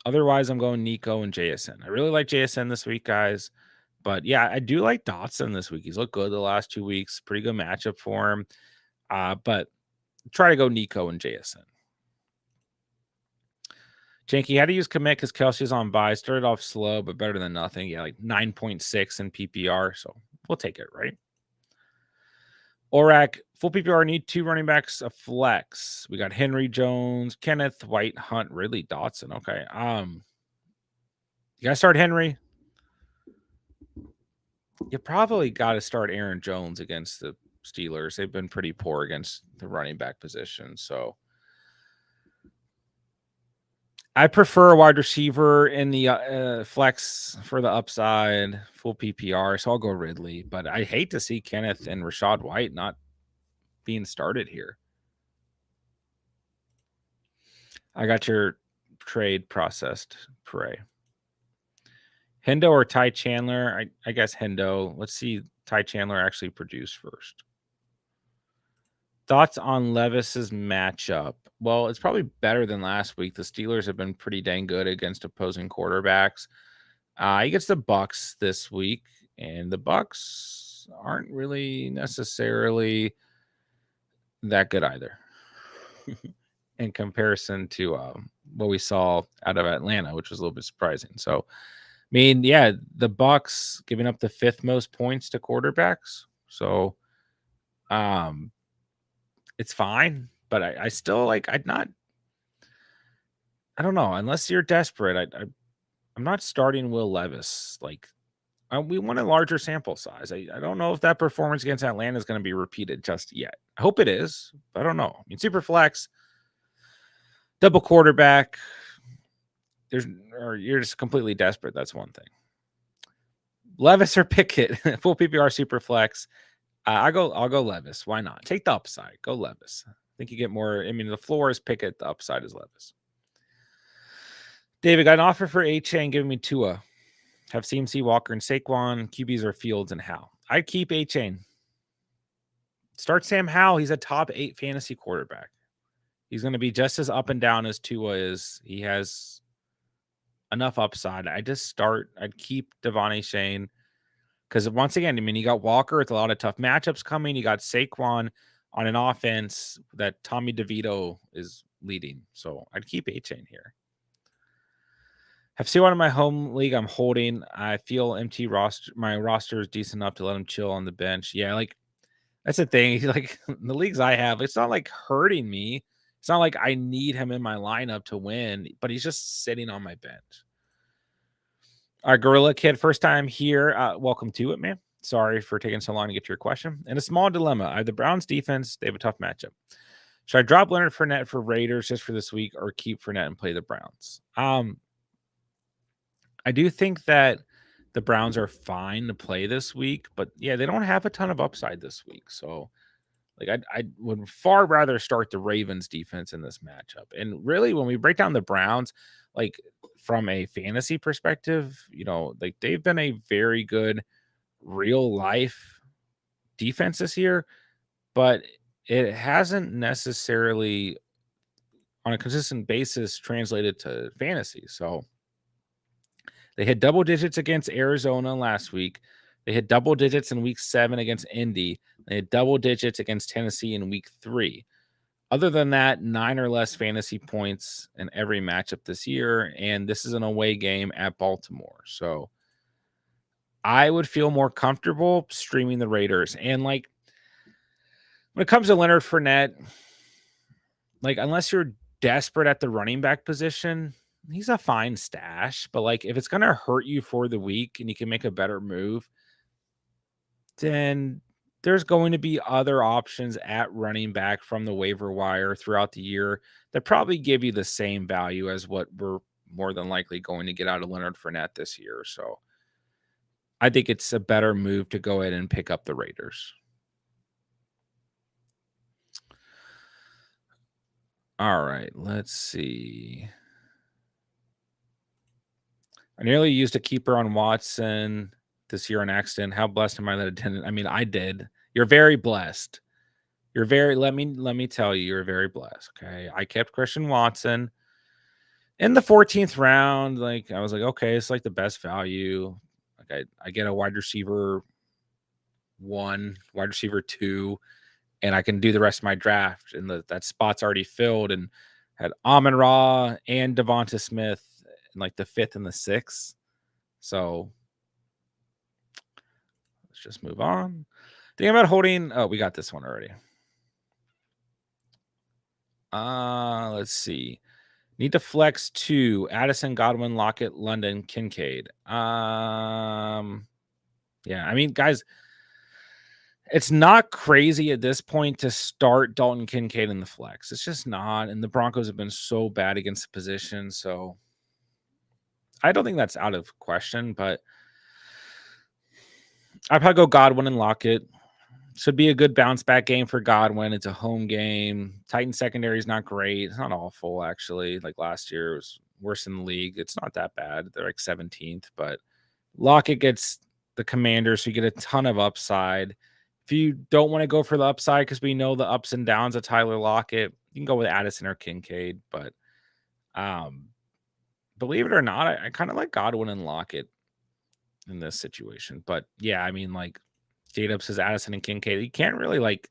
Otherwise, I'm going Nico and JSN. I really like JSN this week, guys. But yeah, I do like Dotson this week. He's looked good the last 2 weeks. Pretty good matchup for him. But try to go Nico and JSN. Janky, how to use commit because Kelsey's on bye. Started off slow, but better than nothing. Yeah, like 9.6 in PPR. So we'll take it, right? Orac, full PPR, need 2 running backs, a flex. We got Henry Jones, Kenneth, White, Hunt, Ridley, Dotson. Okay. You guys start Henry. You probably got to start Aaron Jones against the Steelers. They've been pretty poor against the running back position. So I prefer a wide receiver in the flex for the upside, full PPR. So I'll go Ridley. But I hate to see Kenneth and Rachaad White not being started here. I got your trade processed, Pray. Hendo or Ty Chandler? I guess Hendo. Let's see Ty Chandler actually produce first. Thoughts on Levis's matchup? Well, it's probably better than last week. The Steelers have been pretty dang good against opposing quarterbacks. He gets the Bucks this week, and the Bucks aren't really necessarily that good either in comparison to what we saw out of Atlanta, which was a little bit surprising. So, I mean, yeah, the Bucks giving up the 5th most points to quarterbacks. So, it's fine, but I still like. I don't know. Unless you're desperate, I'm not starting Will Levis. Like, we want a larger sample size. I don't know if that performance against Atlanta is going to be repeated just yet. I hope it is, but I don't know. I mean, super flex, double quarterback. Or you're just completely desperate. That's one thing. Levis or Pickett, full PPR super flex. I'll go Levis. Why not? Take the upside. Go Levis. I think you get more. I mean, the floor is Pickett. The upside is Levis. David, got an offer for A-Chain giving me Tua. Have CMC, Walker, and Saquon. QBs are Fields and Howell. I'd keep A-Chain. Start Sam Howell. He's a top 8 fantasy quarterback. He's going to be just as up and down as Tua is. He has enough upside. I'd keep Devontae Shane. Because once again, I mean, you got Walker with a lot of tough matchups coming. You got Saquon on an offense that Tommy DeVito is leading. So I'd keep A-Chain here. Have C1 in my home league I'm holding. I feel empty roster. My roster is decent enough to let him chill on the bench. Yeah, like that's the thing. Like the leagues I have, it's not like hurting me. It's not like I need him in my lineup to win, but he's just sitting on my bench. Our Gorilla Kid, first time here. Welcome to it, man. Sorry for taking so long to get to your question. And a small dilemma. I have the Browns defense. They have a tough matchup. Should I drop Leonard Fournette for Raiders just for this week or keep Fournette and play the Browns? I do think that the Browns are fine to play this week, but yeah, they don't have a ton of upside this week. So Like I would far rather start the Ravens defense in this matchup. And really, when we break down the Browns, like from a fantasy perspective, like they've been a very good real life defense this year, but it hasn't necessarily on a consistent basis translated to fantasy. So they had double digits against Arizona last week. They had double digits in week 7 against Indy. They had double digits against Tennessee in week 3. Other than that, 9 or less fantasy points in every matchup this year. And this is an away game at Baltimore. So I would feel more comfortable streaming the Raiders. And like when it comes to Leonard Fournette, like unless you're desperate at the running back position, he's a fine stash. But like if it's gonna hurt you for the week and you can make a better move, then there's going to be other options at running back from the waiver wire throughout the year that probably give you the same value as what we're more than likely going to get out of Leonard Fournette this year. So I think it's a better move to go ahead and pick up the Raiders. All right, let's see. I nearly used a keeper on Watson this year on accident. How blessed am I that it didn't? I mean, I did. You're very blessed. You're very let me tell you, you're very blessed. Okay. I kept Christian Watson in the 14th round. Like I was like, okay, it's like the best value. Like I get a wide receiver 1, wide receiver 2, and I can do the rest of my draft. And that spot's already filled and had Amon Ra and Devonta Smith in like the 5th and the 6th. So let's just move on. Thinking about holding. Oh, we got this one already. Let's see. Need to flex 2. Addison, Godwin, Lockett, London, Kincaid. Yeah, I mean, guys, it's not crazy at this point to start Dalton Kincaid in the flex. It's just not. And the Broncos have been so bad against the position. So I don't think that's out of question, but I'd probably go Godwin and Lockett. Should be a good bounce back game for Godwin. It's a home game. Titan secondary is not great. It's not awful, actually. Like last year, it was worse in the league. It's not that bad. They're like 17th, but Lockett gets the Commanders, so you get a ton of upside. If you don't want to go for the upside because we know the ups and downs of Tyler Lockett, you can go with Addison or Kincaid. But believe it or not, I kind of like Godwin and Lockett in this situation. But yeah, I mean, like J-Dub says Addison and Kincaid. You can't really like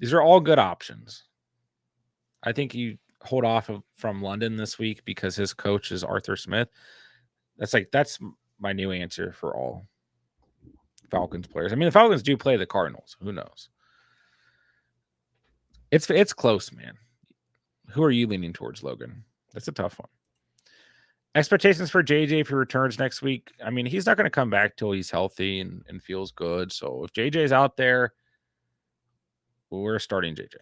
these are all good options. I think you hold off from London this week because his coach is Arthur Smith. That's my new answer for all Falcons players. I mean, the Falcons do play the Cardinals. Who knows? It's close, man. Who are you leaning towards, Logan? That's a tough one. Expectations for JJ if he returns next week. I mean, he's not going to come back till he's healthy and feels good. So if JJ's out there, we're starting JJ.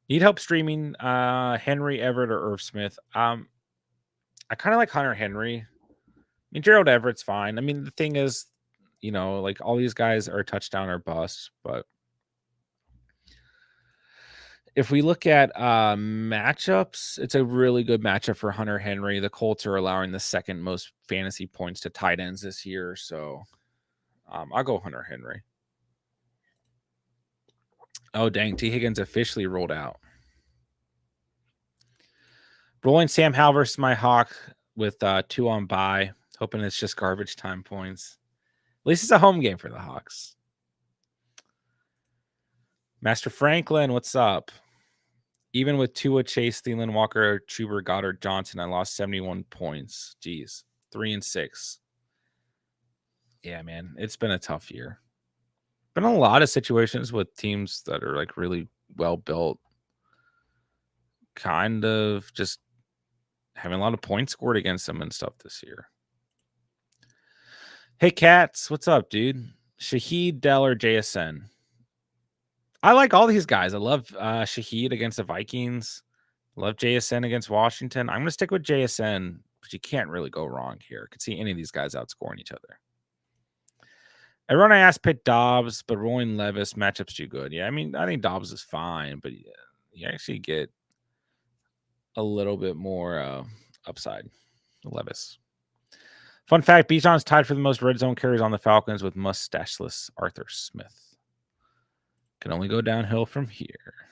Need help streaming Henry, Everett, or Irv Smith. I kind of like Hunter Henry. I mean, Gerald Everett's fine. I mean, the thing is, like all these guys are touchdown or bust. But if we look at matchups, it's a really good matchup for Hunter Henry. The Colts are allowing the second most fantasy points to tight ends this year. So I'll go Hunter Henry. Oh, dang. T. Higgins officially rolled out. Rolling Sam Howell versus my Hawk with 2 on bye. Hoping it's just garbage time points. At least it's a home game for the Hawks. Master Franklin, what's up? Even with Tua, Chase, Thielen, Walker, Chuber, Goddard, Johnson, I lost 71 points. Jeez. 3-6. Yeah, man. It's been a tough year. Been a lot of situations with teams that are like really well built. Kind of just having a lot of points scored against them and stuff this year. Hey, Cats. What's up, dude? Shaheed, Dell, or JSN? I like all these guys. I love Shaheed against the Vikings. Love JSN against Washington. I'm going to stick with JSN, but you can't really go wrong here. Could see any of these guys outscoring each other. Everyone I asked picked Dobbs, but rolling Levis matchup's too good. Yeah, I mean, I think Dobbs is fine, but yeah, you actually get a little bit more upside. Levis. Fun fact: Bijan's tied for the most red zone carries on the Falcons with mustacheless Arthur Smith. Can only go downhill from here.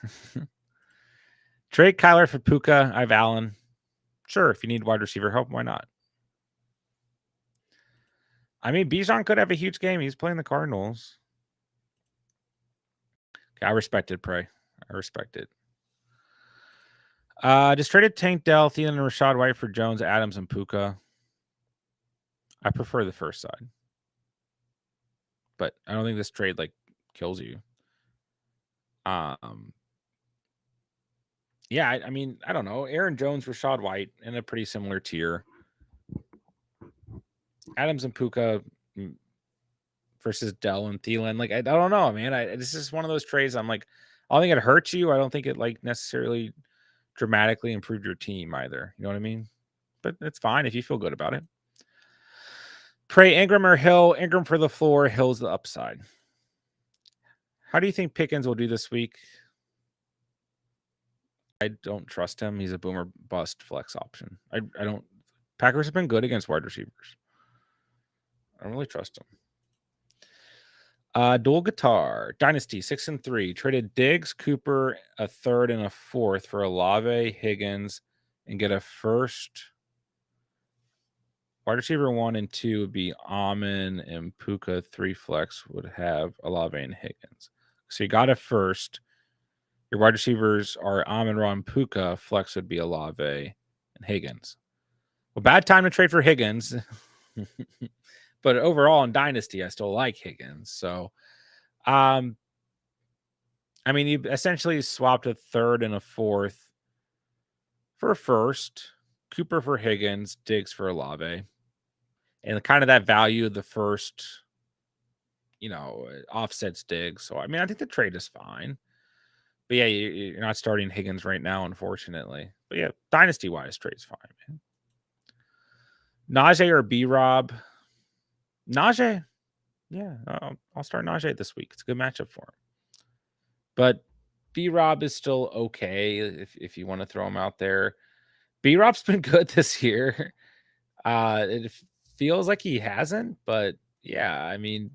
Trade Kyler for Puka. I have Allen. Sure, if you need wide receiver help, why not? I mean, Bijan could have a huge game. He's playing the Cardinals. Okay, I respect it, Prey. I respect it. Just traded Tank Dell, Thielen, and Rashad White for Jones, Adams, and Puka. I prefer the first side. But I don't think this trade kills you. Yeah, I mean, I don't know. Aaron Jones, Rashad White in a pretty similar tier. Adams and Puka versus Dell and Thielen. I don't know, man. This is one of those trades. I'm like, I don't think it hurts you. I don't think it necessarily dramatically improved your team either. You know what I mean? But it's fine if you feel good about it. Pray Ingram or Hill. Ingram for the floor. Hill's the upside. How do you think Pickens will do this week? I don't trust him. He's a boomer bust flex option. I don't. Packers have been good against wide receivers. I don't really trust him. Dual guitar dynasty 6-3 traded Diggs, Cooper, a third and a fourth for Olave, Higgins, and get a first. Wide receiver 1 and 2 would be Amon, and Puka 3 flex would have Olave and Higgins. So you got a first. Your wide receivers are Amon, Ron, Puka. Flex would be Olave and Higgins. Well, bad time to trade for Higgins. But overall in Dynasty, I still like Higgins. So, I mean, you essentially swapped a third and a fourth for a first, Cooper for Higgins, Diggs for Olave. And kind of that value of the first, offsets Diggs. So, I mean, I think the trade is fine. But yeah, you're not starting Higgins right now, unfortunately. But yeah, Dynasty-wise, trade's fine, man. Najee or B-Rob? Najee. Yeah, I'll start Najee this week. It's a good matchup for him. But B-Rob is still okay if you want to throw him out there. B-Rob's been good this year. It feels like he hasn't, but yeah, I mean,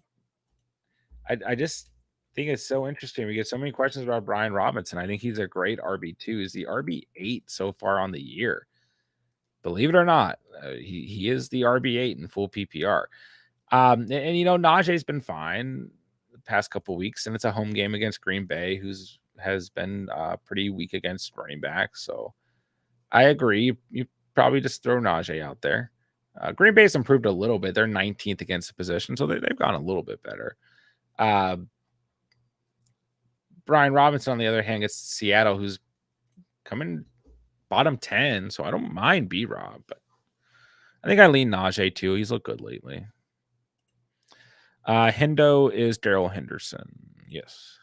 I just think it's so interesting. We get so many questions about Brian Robinson. I think he's a great RB2. He's the RB8 so far on the year. Believe it or not, he is the RB8 in full PPR. And Najee's been fine the past couple weeks, and it's a home game against Green Bay, has been pretty weak against running backs. So I agree. You probably just throw Najee out there. Green Bay's improved a little bit. They're 19th against the position, so they've gone a little bit better. Brian Robinson, on the other hand, gets Seattle, who's coming bottom 10, so I don't mind B-Rob, but I think I lean Najee too. He's looked good lately. Hendo is Daryl Henderson. Yes.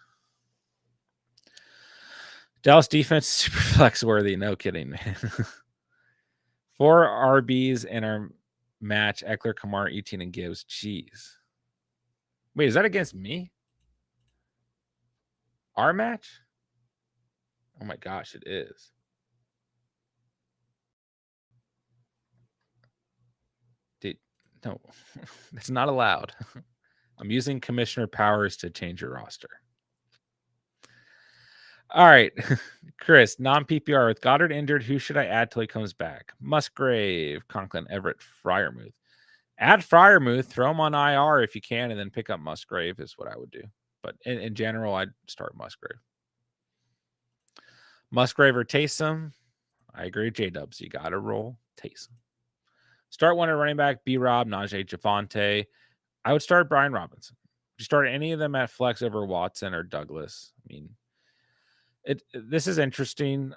Dallas defense super flex worthy. No kidding, man. 4 RBs in our match: Eckler, Kamar, Etienne, and Gibbs. Jeez. Wait, is that against me? Our match? Oh my gosh, it is. Dude, no, that's not allowed. I'm using commissioner powers to change your roster. All right, Chris, non-PPR with Goddard injured. Who should I add till he comes back? Musgrave, Conklin, Everett, Fryermuth. Add Fryermuth, throw him on IR if you can, and then pick up Musgrave is what I would do. But in general, I'd start Musgrave. Musgrave or Taysom? I agree. J-Dubs, you got to roll Taysom. Start one at running back, B-Rob, Najee, Javonte. I would start Brian Robinson. If you start any of them at flex over Watson or Douglas, I mean, this is interesting.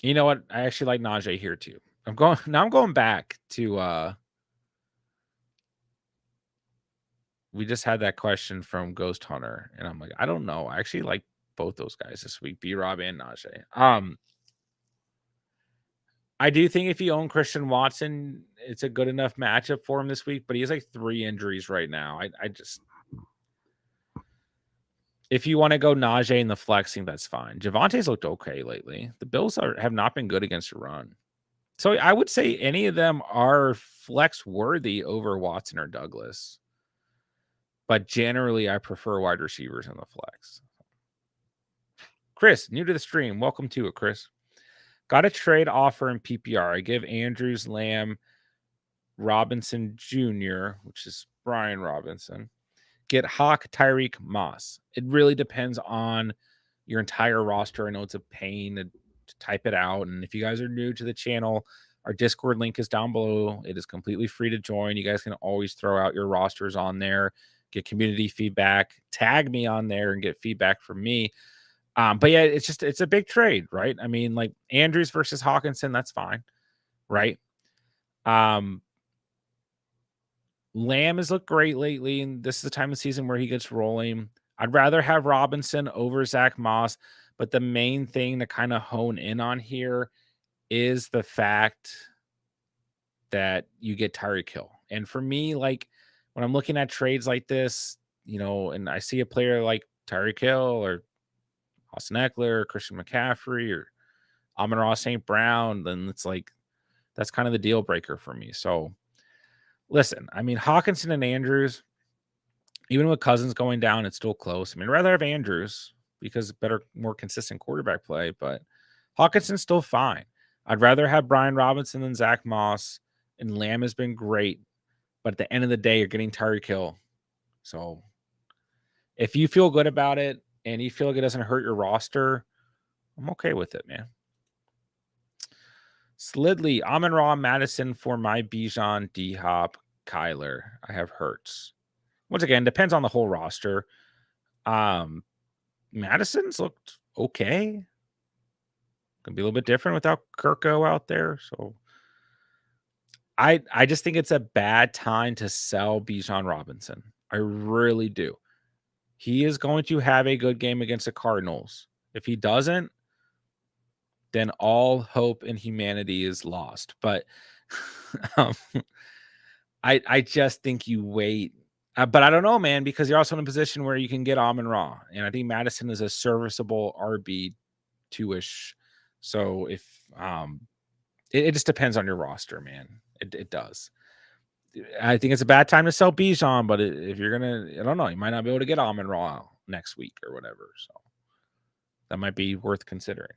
You know what? I actually like Najee here too. I'm going back to we just had that question from Ghost Hunter, and I'm like, I don't know. I actually like both those guys this week, B-Rob and Najee. I do think if you own Christian Watson, it's a good enough matchup for him this week, but he has like 3 injuries right now. I just if you want to go Najee in the flexing, that's fine. Javante's looked okay lately. The Bills have not been good against the run. So I would say any of them are flex worthy over Watson or Douglas. But generally, I prefer wide receivers in the flex. Chris, new to the stream. Welcome to it, Chris. Got a trade offer in PPR. I give Andrews, Lamb, Robinson Jr., which is Brian Robinson. Get Hawk, Tyreek, Moss. It really depends on your entire roster. I know it's a pain to type it out. And if you guys are new to the channel, our Discord link is down below. It is completely free to join. You guys can always throw out your rosters on there, get community feedback, tag me on there and get feedback from me. But yeah, it's a big trade, right? I mean, like Andrews versus Hawkinson, that's fine, right? Lamb has looked great lately, and this is the time of season where he gets rolling. I'd rather have Robinson over Zach Moss, but the main thing to kind of hone in on here is the fact that you get Tyreek Hill. And for me, like when I'm looking at trades like this, and I see a player like Tyreek Hill or Austin Eckler or Christian McCaffrey or Amon-Ra St. Brown, then it's like that's kind of the deal breaker for me. So listen, I mean, Hawkinson and Andrews, even with Cousins going down, it's still close. I mean, I'd rather have Andrews because better, more consistent quarterback play, but Hawkinson's still fine. I'd rather have Brian Robinson than Zach Moss, and Lamb has been great. But at the end of the day, you're getting Tyreek Hill. So if you feel good about it and you feel like it doesn't hurt your roster, I'm okay with it, man. Slidley, Amon-Ra, Madison for my Bijan, D-Hop, Kyler. I have Hurts. Once again, depends on the whole roster. Madison's looked okay. Gonna be a little bit different without Kirko out there. So I just think it's a bad time to sell Bijan Robinson. I really do. He is going to have a good game against the Cardinals. If he doesn't, then all hope in humanity is lost. But I just think you wait. But I don't know, man, because you're also in a position where you can get Amon-Ra. And I think Madison is a serviceable RB2-ish. So if it just depends on your roster, man. It does. I think it's a bad time to sell Bijan, but if you're gonna, I don't know, you might not be able to get Amon-Ra next week or whatever. So that might be worth considering.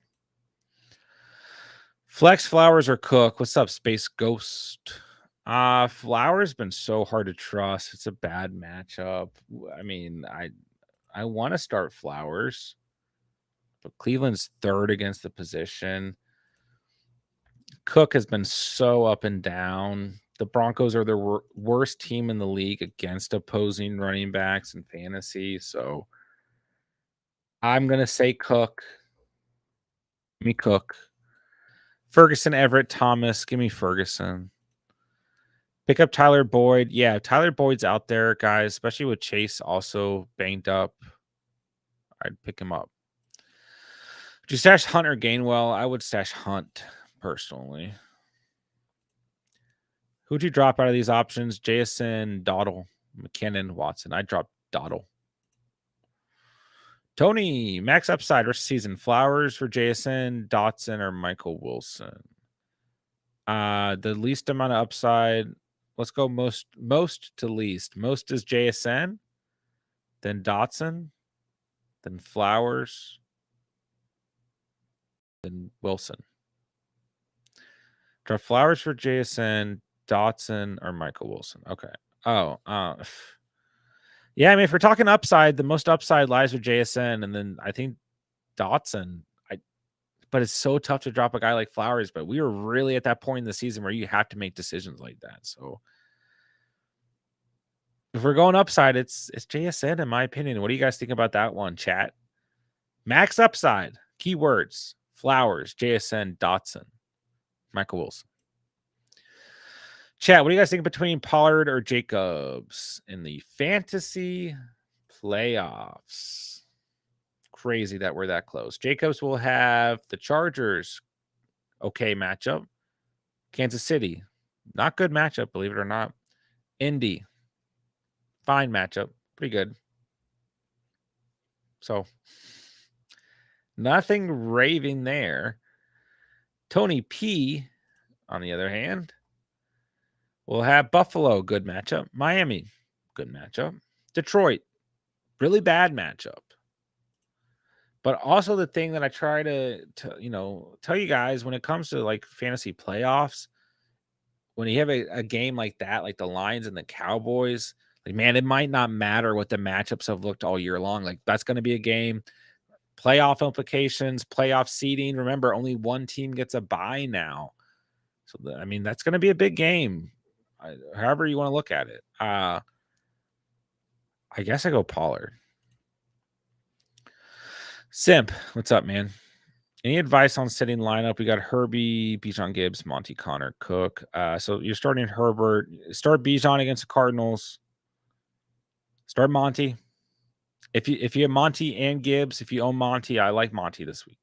Flex Flowers or Cook. What's up, Space Ghost? Flowers been so hard to trust. It's a bad matchup. I mean, I want to start Flowers, but Cleveland's third against the position. Cook has been so up and down. The Broncos are the worst team in the league against opposing running backs in fantasy. So I'm going to say Cook. Give me Cook. Ferguson, Everett, Thomas. Give me Ferguson. Pick up Tyler Boyd. Yeah, Tyler Boyd's out there, guys, especially with Chase also banged up. I'd pick him up. Would you stash Hunt or Gainwell? I would stash Hunt personally. Who'd you drop out of these options? Jason, Dottle, McKinnon, Watson. I dropped Dottle. Tony, max upside rest of season. Flowers for Jason, Dotson, or Michael Wilson. The least amount of upside. Let's go most to least. Most is JSN, then Dotson, then Flowers, then Wilson. Drop Flowers for JSN, Dotson, or Michael Wilson. Okay. Oh, yeah. I mean, if we're talking upside, the most upside lies with JSN, and then I think Dotson. But it's so tough to drop a guy like Flowers. But we were really at that point in the season where you have to make decisions like that. So if we're going upside, it's JSN in my opinion. What do you guys think about that one, chat? Max upside, keywords, Flowers, JSN, Dotson, Michael Wilson. Chat, what do you guys think between Pollard or Jacobs in the fantasy playoffs? Crazy that we're that close. Jacobs will have the Chargers. Okay matchup. Kansas City. Not good matchup, believe it or not. Indy, fine matchup, pretty good. So nothing raving there. Tony P, on the other hand, will have Buffalo, good matchup. Miami, good matchup. Detroit, really bad matchup. But also the thing that I try to tell you guys when it comes to like fantasy playoffs, when you have a game like that, like the Lions and the Cowboys, like man, it might not matter what the matchups have looked all year long. Like that's going to be a game. Playoff implications, playoff seeding. Remember, only one team gets a bye now. So, I mean, that's going to be a big game, however you want to look at it. I guess I go Pollard. Simp, what's up, man? Any advice on sitting lineup? We got Herbie, Bijan Gibbs, Monty, Connor, Cook. So you're starting Herbert. Start Bijan against the Cardinals. Start Monty. If you have Monty and Gibbs, if you own Monty, I like Monty this week.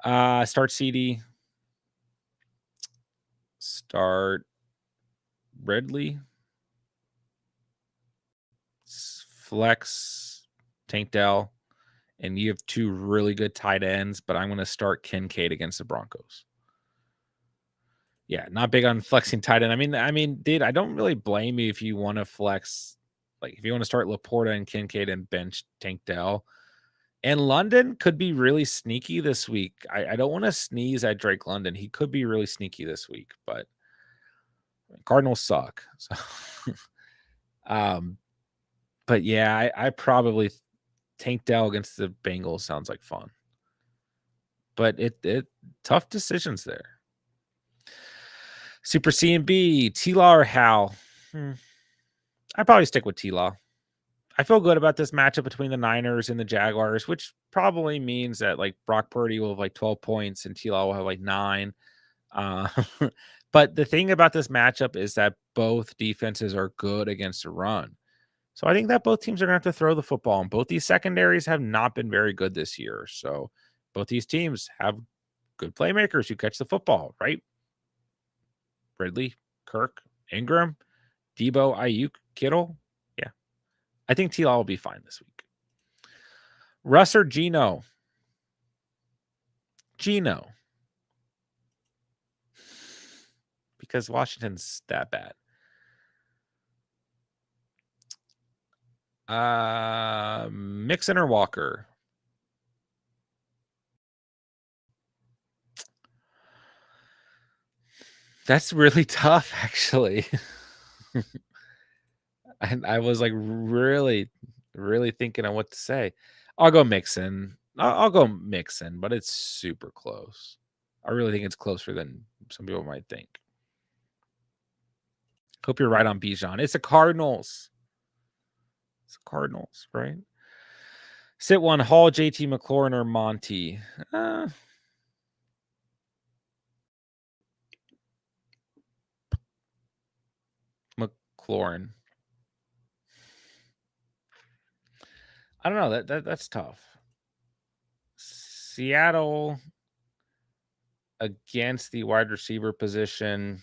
Start CD. Start Ridley. Flex Tank Dell. And you have two really good tight ends, but I'm going to start Kincaid against the Broncos. Yeah, not big on flexing tight end. I mean, dude, I don't really blame you if you want to flex, like if you want to start Laporta and Kincaid and bench Tank Dell. And London could be really sneaky this week. I don't want to sneeze at Drake London. He could be really sneaky this week, but Cardinals suck. So, but yeah, I probably Tank Dell against the Bengals sounds like fun. But it tough decisions there. Super C and B, T-Law or Hal? I'd probably stick with T-Law. I feel good about this matchup between the Niners and the Jaguars, which probably means that like Brock Purdy will have like 12 points and T-Law will have like 9. But the thing about this matchup is that both defenses are good against the run. So I think that both teams are going to have to throw the football, and both these secondaries have not been very good this year. So both these teams have good playmakers who catch the football, right? Ridley, Kirk, Ingram, Debo, Ayuk, Kittle. Yeah. I think T-Law will be fine this week. Russ or Geno? Geno. Because Washington's that bad. Mixon or Walker? That's really tough, actually. And I was like really thinking on what to say. I'll go Mixon. I'll go Mixon, but it's super close. I really think it's closer than some people might think. Hope you're right on Bijan. It's the Cardinals. It's the Cardinals, right? Sit one, Hall, JT McLaurin, or Monty. McLaurin. I don't know. That's tough. Seattle against the wide receiver position.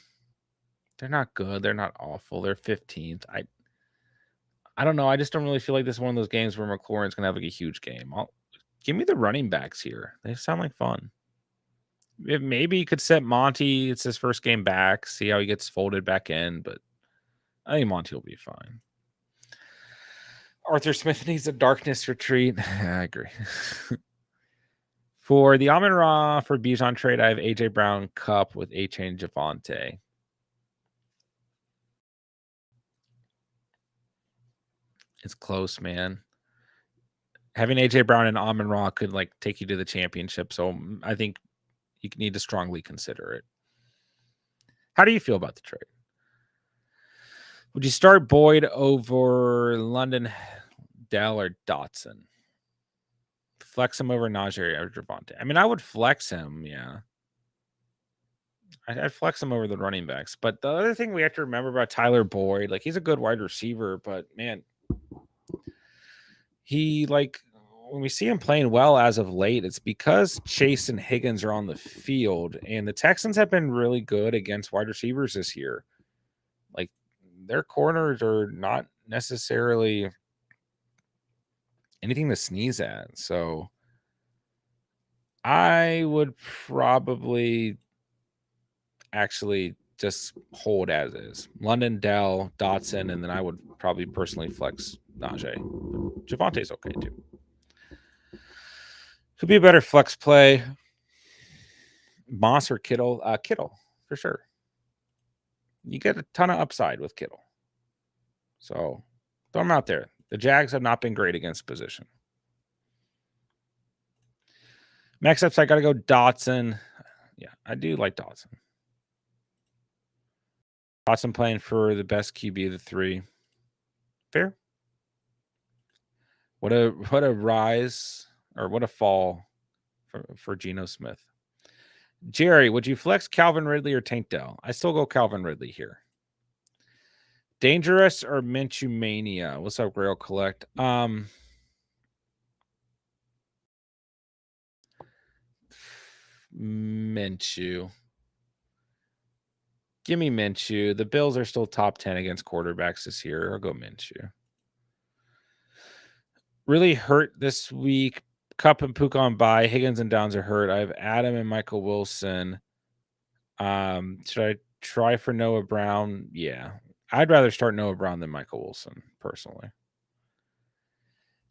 They're not good. They're not awful. They're 15th. I don't know. I just don't really feel like this is one of those games where McLaurin's gonna have like a huge game. Give me the running backs here. They sound like fun. Maybe you could set Monty. It's his first game back. See how he gets folded back in, but I think Monty will be fine. Arthur Smith needs a darkness retreat. I agree. For the Amon Ra for Bijan trade, I have AJ Brown Cup with A-Chain Javante. It's close, man. Having AJ Brown and Amon Ra could like take you to the championship. So I think you need to strongly consider it. How do you feel about the trade? Would you start Boyd over London, Dell, or Dotson? Flex him over Najee or Javante. I mean, I would flex him, yeah. I'd flex him over the running backs. But the other thing we have to remember about Tyler Boyd, like he's a good wide receiver, but man, he like when we see him playing well as of late, it's because Chase and Higgins are on the field, and the Texans have been really good against wide receivers this year. Like, their corners are not necessarily anything to sneeze at. So I would probably actually just hold as is. London, Dell, Dotson, and then I would probably personally flex Najee. Javante's okay too. Could be a better flex play. Moss or Kittle? Kittle, for sure. You get a ton of upside with Kittle. So throw him out there. The Jags have not been great against position. Max upside, got to go Dotson. Yeah, I do like Dotson. Dotson playing for the best QB of the three. Fair. What a rise or what a fall for Geno Smith. Jerry, would you flex Calvin Ridley or Tank Dell? I still go Calvin Ridley here. Dangerous or Minshew Mania? What's up, Grail Collect? Minshew. Give me Minshew. The Bills are still top 10 against quarterbacks this year. I'll go Minshew. Really hurt this week. Cup and Puka on bye. Higgins and Downs are hurt. I have Adam and Michael Wilson. Should I try for Noah Brown? Yeah. I'd rather start Noah Brown than Michael Wilson, personally.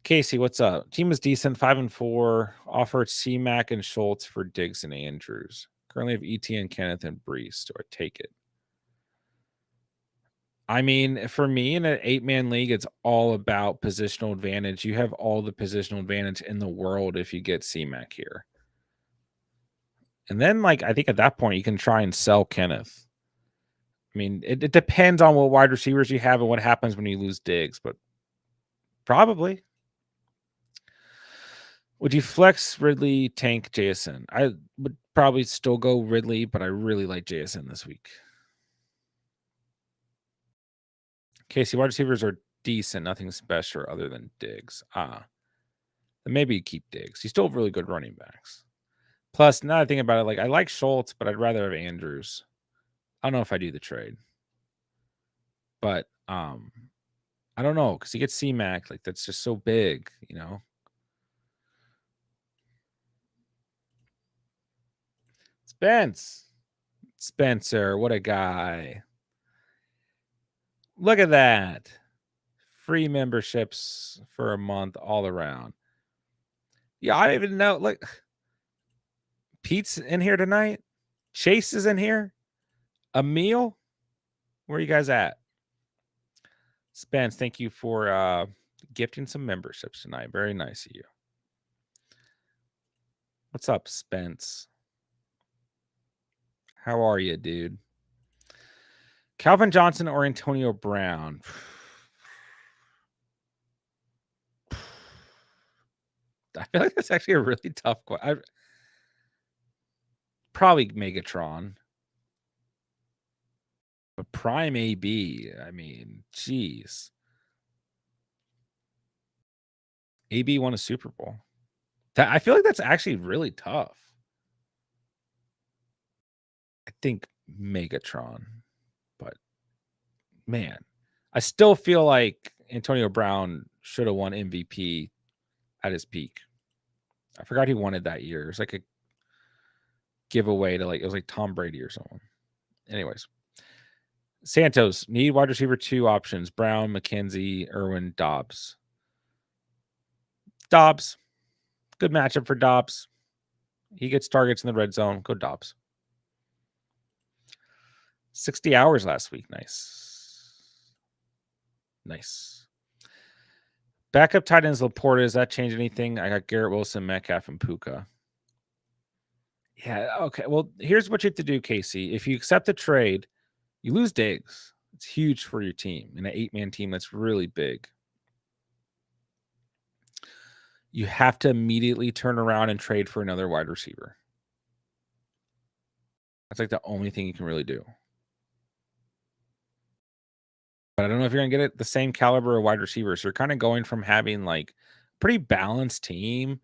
Casey, what's up? Team is decent, 5-4. Offered C-Mac and Schultz for Diggs and Andrews. Currently have ETN, Kenneth, and Brees. Do I take it? I mean, for me, in an 8-man league, it's all about positional advantage. You have all the positional advantage in the world if you get C-Mac here. And then, like, I think at that point, you can try and sell Kenneth. I mean, it depends on what wide receivers you have and what happens when you lose Diggs, but probably. Would you flex Ridley, Tank, JSN? I would probably still go Ridley, but I really like JSN this week. Casey, wide receivers are decent, nothing special other than Diggs. Then maybe you keep Diggs. You still have really good running backs. Plus, now I think about it, like I like Schultz, but I'd rather have Andrews. I don't know if I do the trade. But I don't know, because he gets C-Mac, like that's just so big, you know. Spencer, what a guy. Look at that. Free memberships for a month all around. Yeah, I don't even know. Like, Pete's in here tonight. Chase is in here. Emil, where are you guys at? Spence, thank you for gifting some memberships tonight. Very nice of you. What's up, Spence? How are you, dude? Calvin Johnson or Antonio Brown? I feel like that's actually a really tough question. Probably Megatron. But Prime AB, I mean, geez. AB won a Super Bowl. I feel like that's actually really tough. I think Megatron, but man, I still feel like Antonio Brown should have won MVP at his peak. I forgot he won it that year. It was like a giveaway to it was like Tom Brady or someone. Anyways, Santos, need wide receiver 2 options: Brown, McKenzie, Irwin, Dobbs. Dobbs. Good matchup for Dobbs. He gets targets in the red zone. Go Dobbs. 60 hours last week. Nice. Backup tight ends Laporta. Does that change anything? I got Garrett Wilson, Metcalf, and Puka. Yeah, okay. Well, here's what you have to do, Casey. If you accept the trade, you lose Diggs. It's huge for your team. In an 8-man team, that's really big. You have to immediately turn around and trade for another wide receiver. That's like the only thing you can really do. But I don't know if you're going to get it the same caliber of wide receivers. So you're kind of going from having like pretty balanced team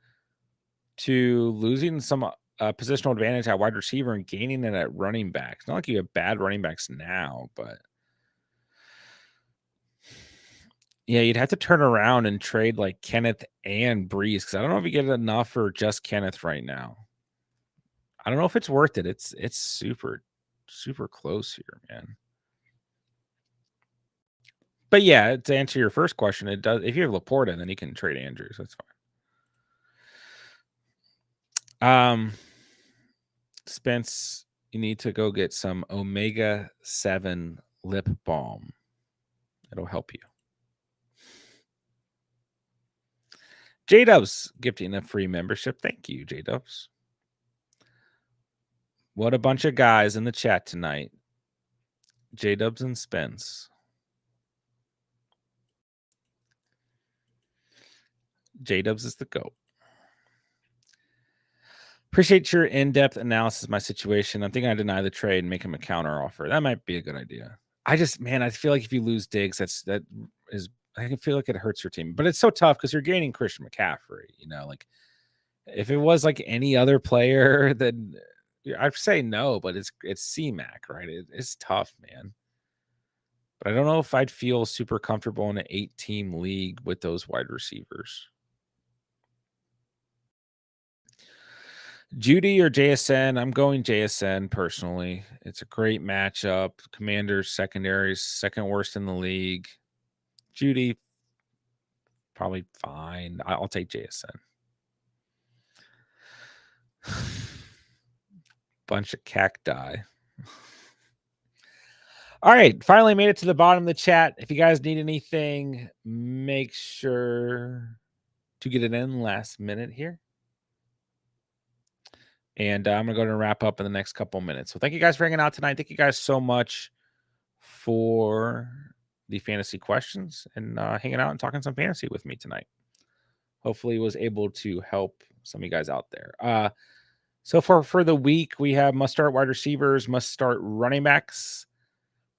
to losing some positional advantage at wide receiver and gaining it at running back. It's not like you have bad running backs now, but yeah, you'd have to turn around and trade like Kenneth and Breeze because I don't know if you get enough for just Kenneth right now. I don't know if it's worth it. It's super, super close here, man. But yeah, to answer your first question, it does. If you have Laporta, then you can trade Andrews. That's fine. Spence, you need to go get some omega-7 lip balm. It'll help you. J-Dubs gifting a free membership. Thank you, J-Dubs. What a bunch of guys in the chat tonight. J-Dubs and Spence. J-Dubs is the GOAT. Appreciate your in-depth analysis of my situation. I'm thinking I deny the trade and make him a counter offer. That might be a good idea. I feel like if you lose Diggs, I can feel like it hurts your team. But it's so tough because you're gaining Christian McCaffrey. Like if it was like any other player, then I'd say no. But it's C-Mac, right? It's tough, man. But I don't know if I'd feel super comfortable in an 8-team league with those wide receivers. Judy or JSN? I'm going JSN personally. It's a great matchup. Commanders secondaries, second worst in the league. Judy, probably fine. I'll take JSN. Bunch of cacti. All right, finally made it to the bottom of the chat. If you guys need anything, make sure to get it in last minute here. And I'm going to go and wrap up in the next couple minutes. So thank you guys for hanging out tonight. Thank you guys so much for the fantasy questions and hanging out and talking some fantasy with me tonight. Hopefully was able to help some of you guys out there. So for the week, we have must start wide receivers, must start running backs,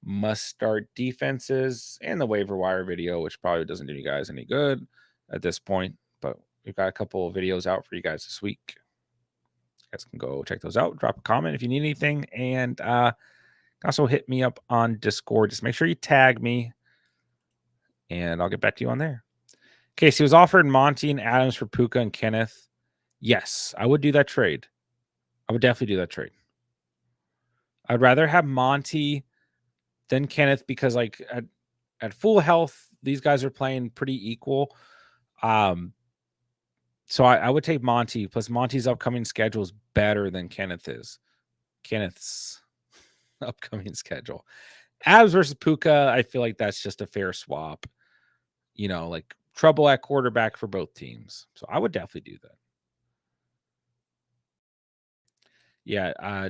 must start defenses, and the waiver wire video, which probably doesn't do you guys any good at this point. But we've got a couple of videos out for you guys this week. You guys can go check those out. Drop a comment if you need anything. And also hit me up on Discord. Just make sure you tag me, and I'll get back to you on there. Casey was offered Monty and Adams for Puka and Kenneth. Yes, I would do that trade. I would definitely do that trade. I'd rather have Monty than Kenneth because, like, at full health, these guys are playing pretty equal. So I would take Monty. Plus, Monty's upcoming schedule is better than Kenneth is. Kenneth's upcoming schedule. Abs versus Puka, I feel like that's just a fair swap. Like trouble at quarterback for both teams. So I would definitely do that. Yeah,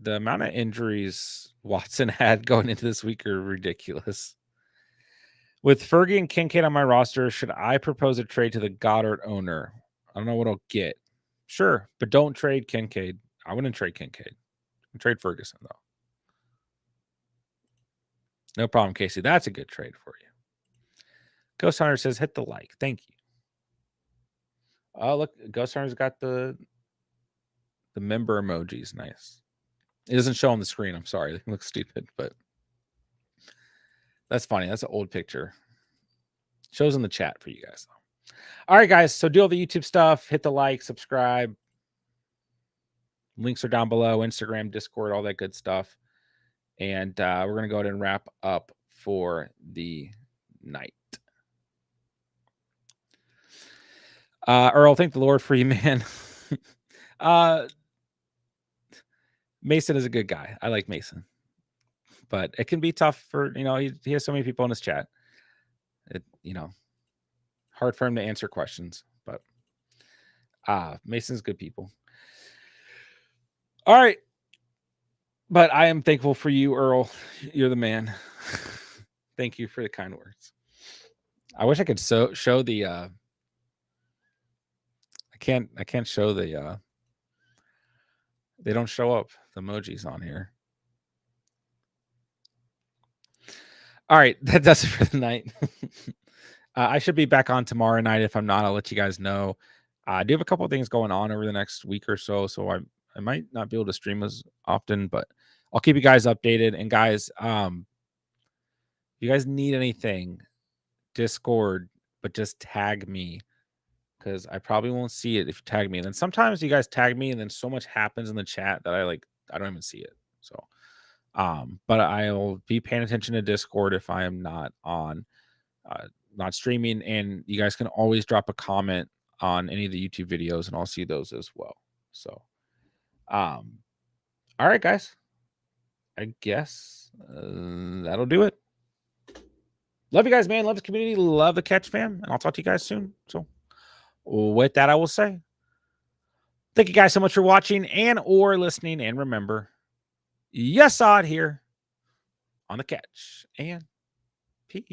the amount of injuries Watson had going into this week are ridiculous. With Fergie and Kincaid on my roster, should I propose a trade to the Goddard owner? I don't know what I'll get. Sure, but don't trade Kincaid. I wouldn't trade Kincaid. Trade Ferguson, though. No problem, Casey. That's a good trade for you. Ghost Hunter says, hit the like. Thank you. Oh, look, Ghost Hunter's got the member emojis. Nice. It doesn't show on the screen. I'm sorry. It looks stupid, but that's funny. That's an old picture. Shows in the chat for you guys, though. All right, guys. So do all the YouTube stuff. Hit the like, subscribe. Links are down below. Instagram, Discord, all that good stuff. And we're going to go ahead and wrap up for the night. Earl, thank the Lord for you, man. Mason is a good guy. I like Mason. But it can be tough for, he has so many people in his chat. Hard for him to answer questions. But Mason's good people. All right. But I am thankful for you, Earl. You're the man. Thank you for the kind words. I wish I could show the I can't show the they don't show up the emojis on here. All right, that does it for the night. I should be back on tomorrow night. If I'm not, I'll let you guys know. I do have a couple of things going on over the next week or so, so I might not be able to stream as often, but I'll keep you guys updated. And guys, if you guys need anything, Discord, but just tag me because I probably won't see it if you tag me. And then sometimes you guys tag me, and then so much happens in the chat that I don't even see it. So, but I'll be paying attention to Discord if I am not on, uh, not streaming, and you guys can always drop a comment on any of the YouTube videos, and I'll see those as well. So, all right, guys, I guess that'll do it. Love you guys, man. Love the community. Love the catch fam. And I'll talk to you guys soon. So with that, I will say thank you guys so much for watching and or listening. And remember, yes, saw it here on the catch. And peace.